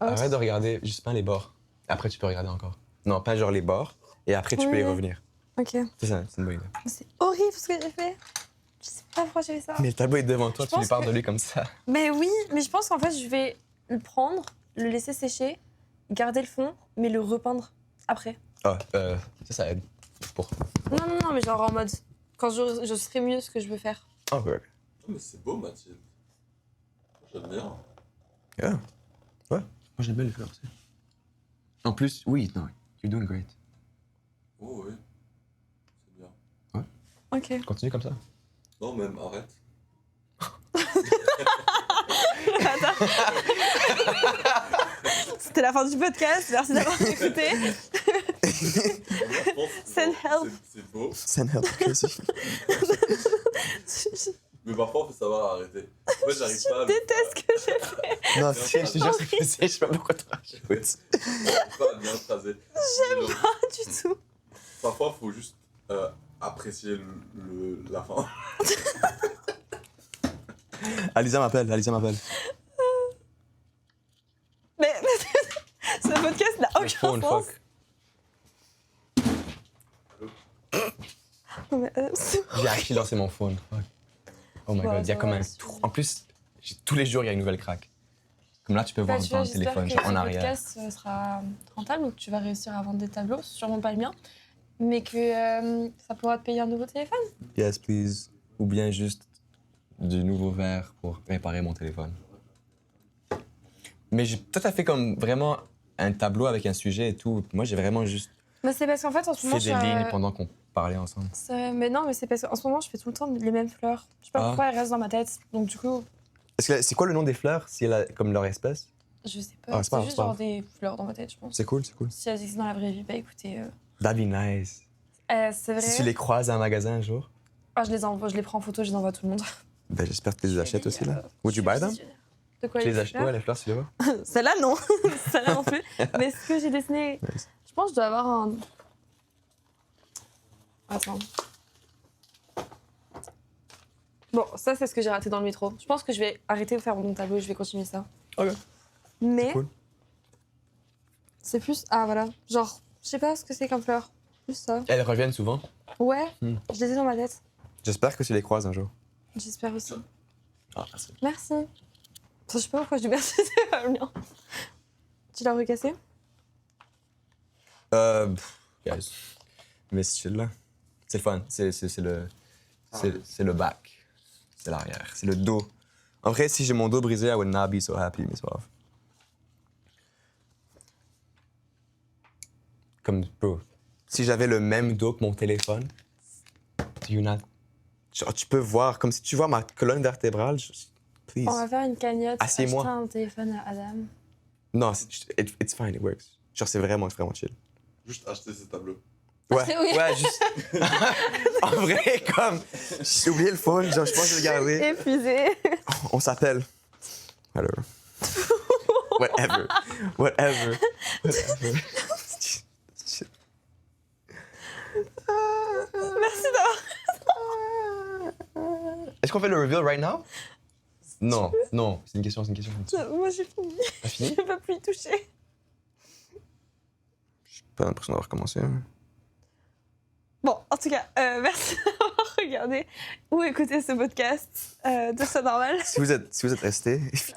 C: arrête de regarder juste peins les bords. Après, tu peux regarder encore. Non, pas genre les bords. Et après, tu peux y revenir.
B: Ok.
C: C'est ça, c'est une bonne idée.
B: C'est horrible ce que j'ai fait. Je sais pas pourquoi j'ai fait ça.
C: Mais le tableau est devant toi,
B: Je
C: tu lui
B: pense
C: parles
B: que-
C: de lui comme ça.
B: Mais oui, mais je pense qu'en fait, je vais le prendre, le laisser sécher, garder le fond, mais le repeindre après.
C: Ah, ça aide. Pour...
B: Non, mais genre en mode... Quand je serai mieux ce que je veux faire.
C: Ah, ouais.
A: Mais c'est beau, Mathilde. J'aime bien.
C: Yeah. Ouais. Moi, j'aime bien les fleurs aussi. En plus, oui, non, you're doing great.
A: Oh oui. C'est bien.
B: Ok.
C: Continue comme ça.
A: Non, même, arrête.
B: C'était la fin du podcast. Merci d'avoir écouté. Send help.
A: C'est beau.
C: Send help, crazy.
A: Mais parfois, il faut savoir arrêter. En fait, j'arrive pas à le
B: Déteste ce que j'ai fait.
C: Non, si, je te jure, je sais pas pourquoi tu rajoutes.
A: j'arrive pas à bien phraser.
B: J'aime pas du tout.
A: Parfois, il faut juste apprécier la fin.
C: Alisa m'appelle.
B: Mais ce podcast n'a aucun
C: Phone,
B: sens.
C: fuck.
B: Non, mais,
C: J'ai actually lancé mon phone. Fuck. Oh my
B: Bon,
C: god, il y a
B: ça
C: comme
B: va,
C: un
B: c'est
C: trou. En plus, tous les jours, il y a une nouvelle craque. Comme là, tu peux voir
B: tu
C: dans
B: vois,
C: le téléphone,
B: j'espère
C: genre en
B: que ce
C: arrière.
B: podcast sera rentable, donc tu vas réussir à vendre des tableaux, sûrement pas le mien, mais que ça pourra te payer un nouveau téléphone.
C: Yes, please. Ou bien juste du nouveau verre pour réparer mon téléphone. Mais j'ai tout à fait comme vraiment un tableau avec un sujet et tout. Moi, j'ai vraiment juste
B: Mais c'est parce qu'en fait, en ce moment,
C: fait des lignes pendant qu'on parlait ensemble.
B: Mais non, mais c'est parce qu'en ce moment, je fais tout le temps les mêmes fleurs. Je sais pas pourquoi elles restent dans ma tête, donc du coup,
C: C'est quoi le nom des fleurs, si elle a, comme leur espèce?
B: je sais
C: Ah,
B: pas.
C: c'est pas grave,
B: juste
C: c'est pas
B: genre des fleurs dans ma tête, je pense.
C: C'est cool.
B: Si elles existent dans la vraie vie, bah écoutez...
C: That'd be nice.
B: c'est vrai.
C: Si tu les croises à un magasin un jour,
B: Ah, je les prends en photo, je les envoie à tout le monde.
C: ben j'espère que tu les achètes aussi là. Would you buy them?
B: De quoi
C: Tu les
B: les
C: achètes? Ouais, les fleurs, tu les vois?
B: Celle-là, non. Celle-là non plus. Mais ce que j'ai dessiné,
C: Nice.
B: Je pense que je dois avoir un... Attends. Bon, ça, c'est ce que j'ai raté dans le métro. Je pense que je vais arrêter de faire mon tableau et je vais continuer ça.
C: Ok.
B: Mais
C: Cool.
B: c'est plus... Ah, voilà. Genre, je sais pas ce que c'est comme fleur. Plus ça.
C: Elles reviennent souvent.
B: Ouais,
C: Hmm.
B: je les ai dans ma tête.
C: J'espère que tu les croises un jour.
B: J'espère aussi.
C: Ah, merci.
B: Merci. Enfin, je sais pas pourquoi je dis merci, c'est pas le mien. Tu l'as recassé?
C: Guys. Mais c'est chill, là. C'est le fun. C'est le back. C'est l'arrière. C'est le dos. En vrai, si j'ai mon dos brisé, I would not be so happy, mais c'est pas grave. Comme, bro, si j'avais le même dos que mon téléphone, genre, tu peux voir, comme si tu vois ma colonne vertébrale, please.
B: On va faire une cagnotte.
C: Assieds-moi.
B: Acheter un téléphone à Adam.
C: Non, it's fine, it works. Genre, c'est vraiment chill.
A: Juste acheter ces tableaux.
C: Ouais,
B: Oui.
C: ouais, juste. En vrai, comme, j'ai oublié le phone, genre, je pense que je vais le garder.
B: Épuisé.
C: On s'appelle. Whatever. Whatever. Whatever. Whatever.
B: Merci d'avoir...
C: Est-ce qu'on fait le reveal right now? Non, non, c'est une question.
B: Moi, j'ai fini.
C: T'as fini?
B: Je peux plus y toucher.
C: J'ai pas l'impression d'avoir commencé. Hein.
B: Bon, en tout cas, merci d'avoir regardé ou écouté ce podcast de Ça Normal.
C: Si vous êtes resté, if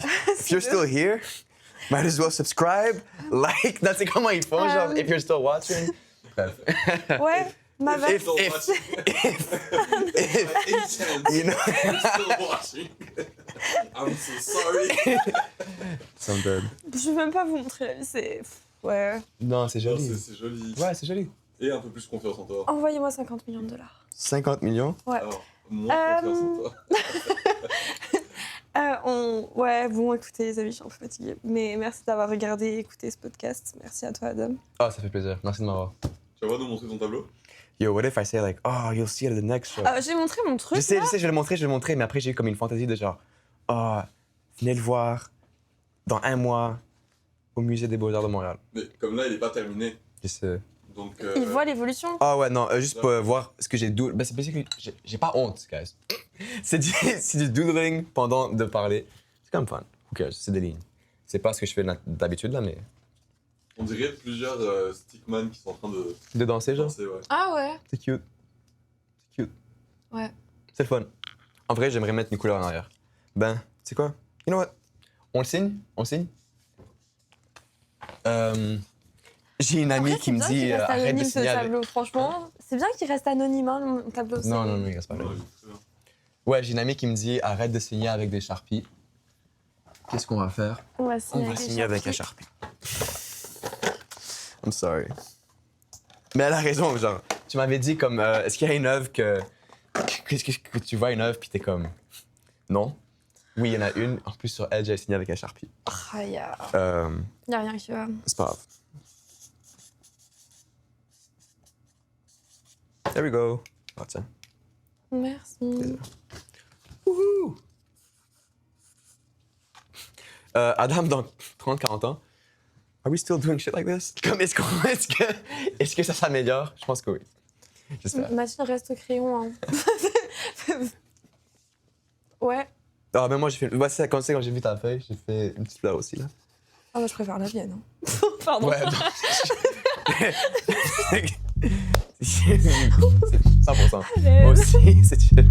C: you're still here, might as well subscribe, like, c'est comment ils font, genre, if you're still watching. Bref.
B: Ouais, ma vache.
C: If, you know.
A: You're still watching. I'm so sorry.
C: I'm dead.
B: Je vais même pas vous montrer la vie, c'est... Ouais.
C: Non, c'est
A: Non,
C: joli.
A: c'est joli.
C: Ouais, c'est joli.
A: Et un peu plus confiance en toi.
B: Envoyez-moi 50 millions de dollars.
C: 50 millions?
B: Ouais.
A: Alors, moins confiance en toi.
B: Ouais, bon, écoutez, les amis, je suis un peu fatiguée. Mais merci d'avoir regardé et écouté ce podcast. Merci à toi, Adam.
C: Ah, ça fait plaisir. Merci de m'avoir.
A: Tu vas nous montrer ton tableau?
C: Yo, what if I say like, oh, you'll see it at the next show?
B: J'ai montré mon truc.
C: Je sais,
B: là.
C: je vais le montrer, mais après j'ai eu comme une fantaisie de genre, oh, venez le voir dans 1 mois au Musée des Beaux-Arts de Montréal.
A: Mais comme là, il est pas terminé.
C: Je sais.
A: Donc.
B: Il voit l'évolution.
C: Ah ouais, non, juste pour voir ce que j'ai doodle. Ben, c'est parce que j'ai pas honte, guys. c'est du doodling pendant de parler. C'est comme fun. Who cares? C'est des lignes. C'est pas ce que je fais d'habitude là, mais.
A: On dirait plusieurs stickman qui sont en train de
C: De danser, genre?
A: danser, ouais.
B: Ah ouais.
C: C'est cute. C'est cute.
B: Ouais.
C: C'est le fun. En vrai, j'aimerais mettre une couleur en arrière. Ben, tu sais quoi? You know what? On le signe? On le signe? J'ai une amie qui me dit arrête de signer avec...
B: tableau. Franchement, c'est bien qu'il reste anonyme, hein, mon tableau.
C: Non, non, non, il reste pas.
A: Ouais,
C: anonyme.
A: très bien.
C: Ouais, j'ai une amie qui me dit arrête de signer avec des Sharpies. Qu'est-ce qu'on va faire?
B: On va
C: On va signer avec un Sharpie. I'm sorry. Mais elle a raison, genre. Tu m'avais dit comme, est-ce qu'il y a une œuvre que tu vois une œuvre puis t'es comme, non. Oui, il y en a une. En plus sur elle, j'ai signé avec un Sharpie.
B: Ah, y a rien qui va.
C: C'est pas grave. There we go. Oh, tiens.
B: Merci.
C: Plaisir. Wouhou! Adam, dans 30-40 ans, are we still doing shit like this? Comme, est-ce que ça s'améliore? Je pense que oui. J'espère.
B: Mathilde reste au crayon. Hein. Ouais.
C: Ah, mais moi, j'ai fait. Ouais, c'est quand j'ai vu ta feuille, j'ai fait une petite fleur aussi, là.
B: Ah, moi, je préfère la mienne. Hein. Pardon.
C: Ouais, non. 100%. Moi aussi, c'est chill.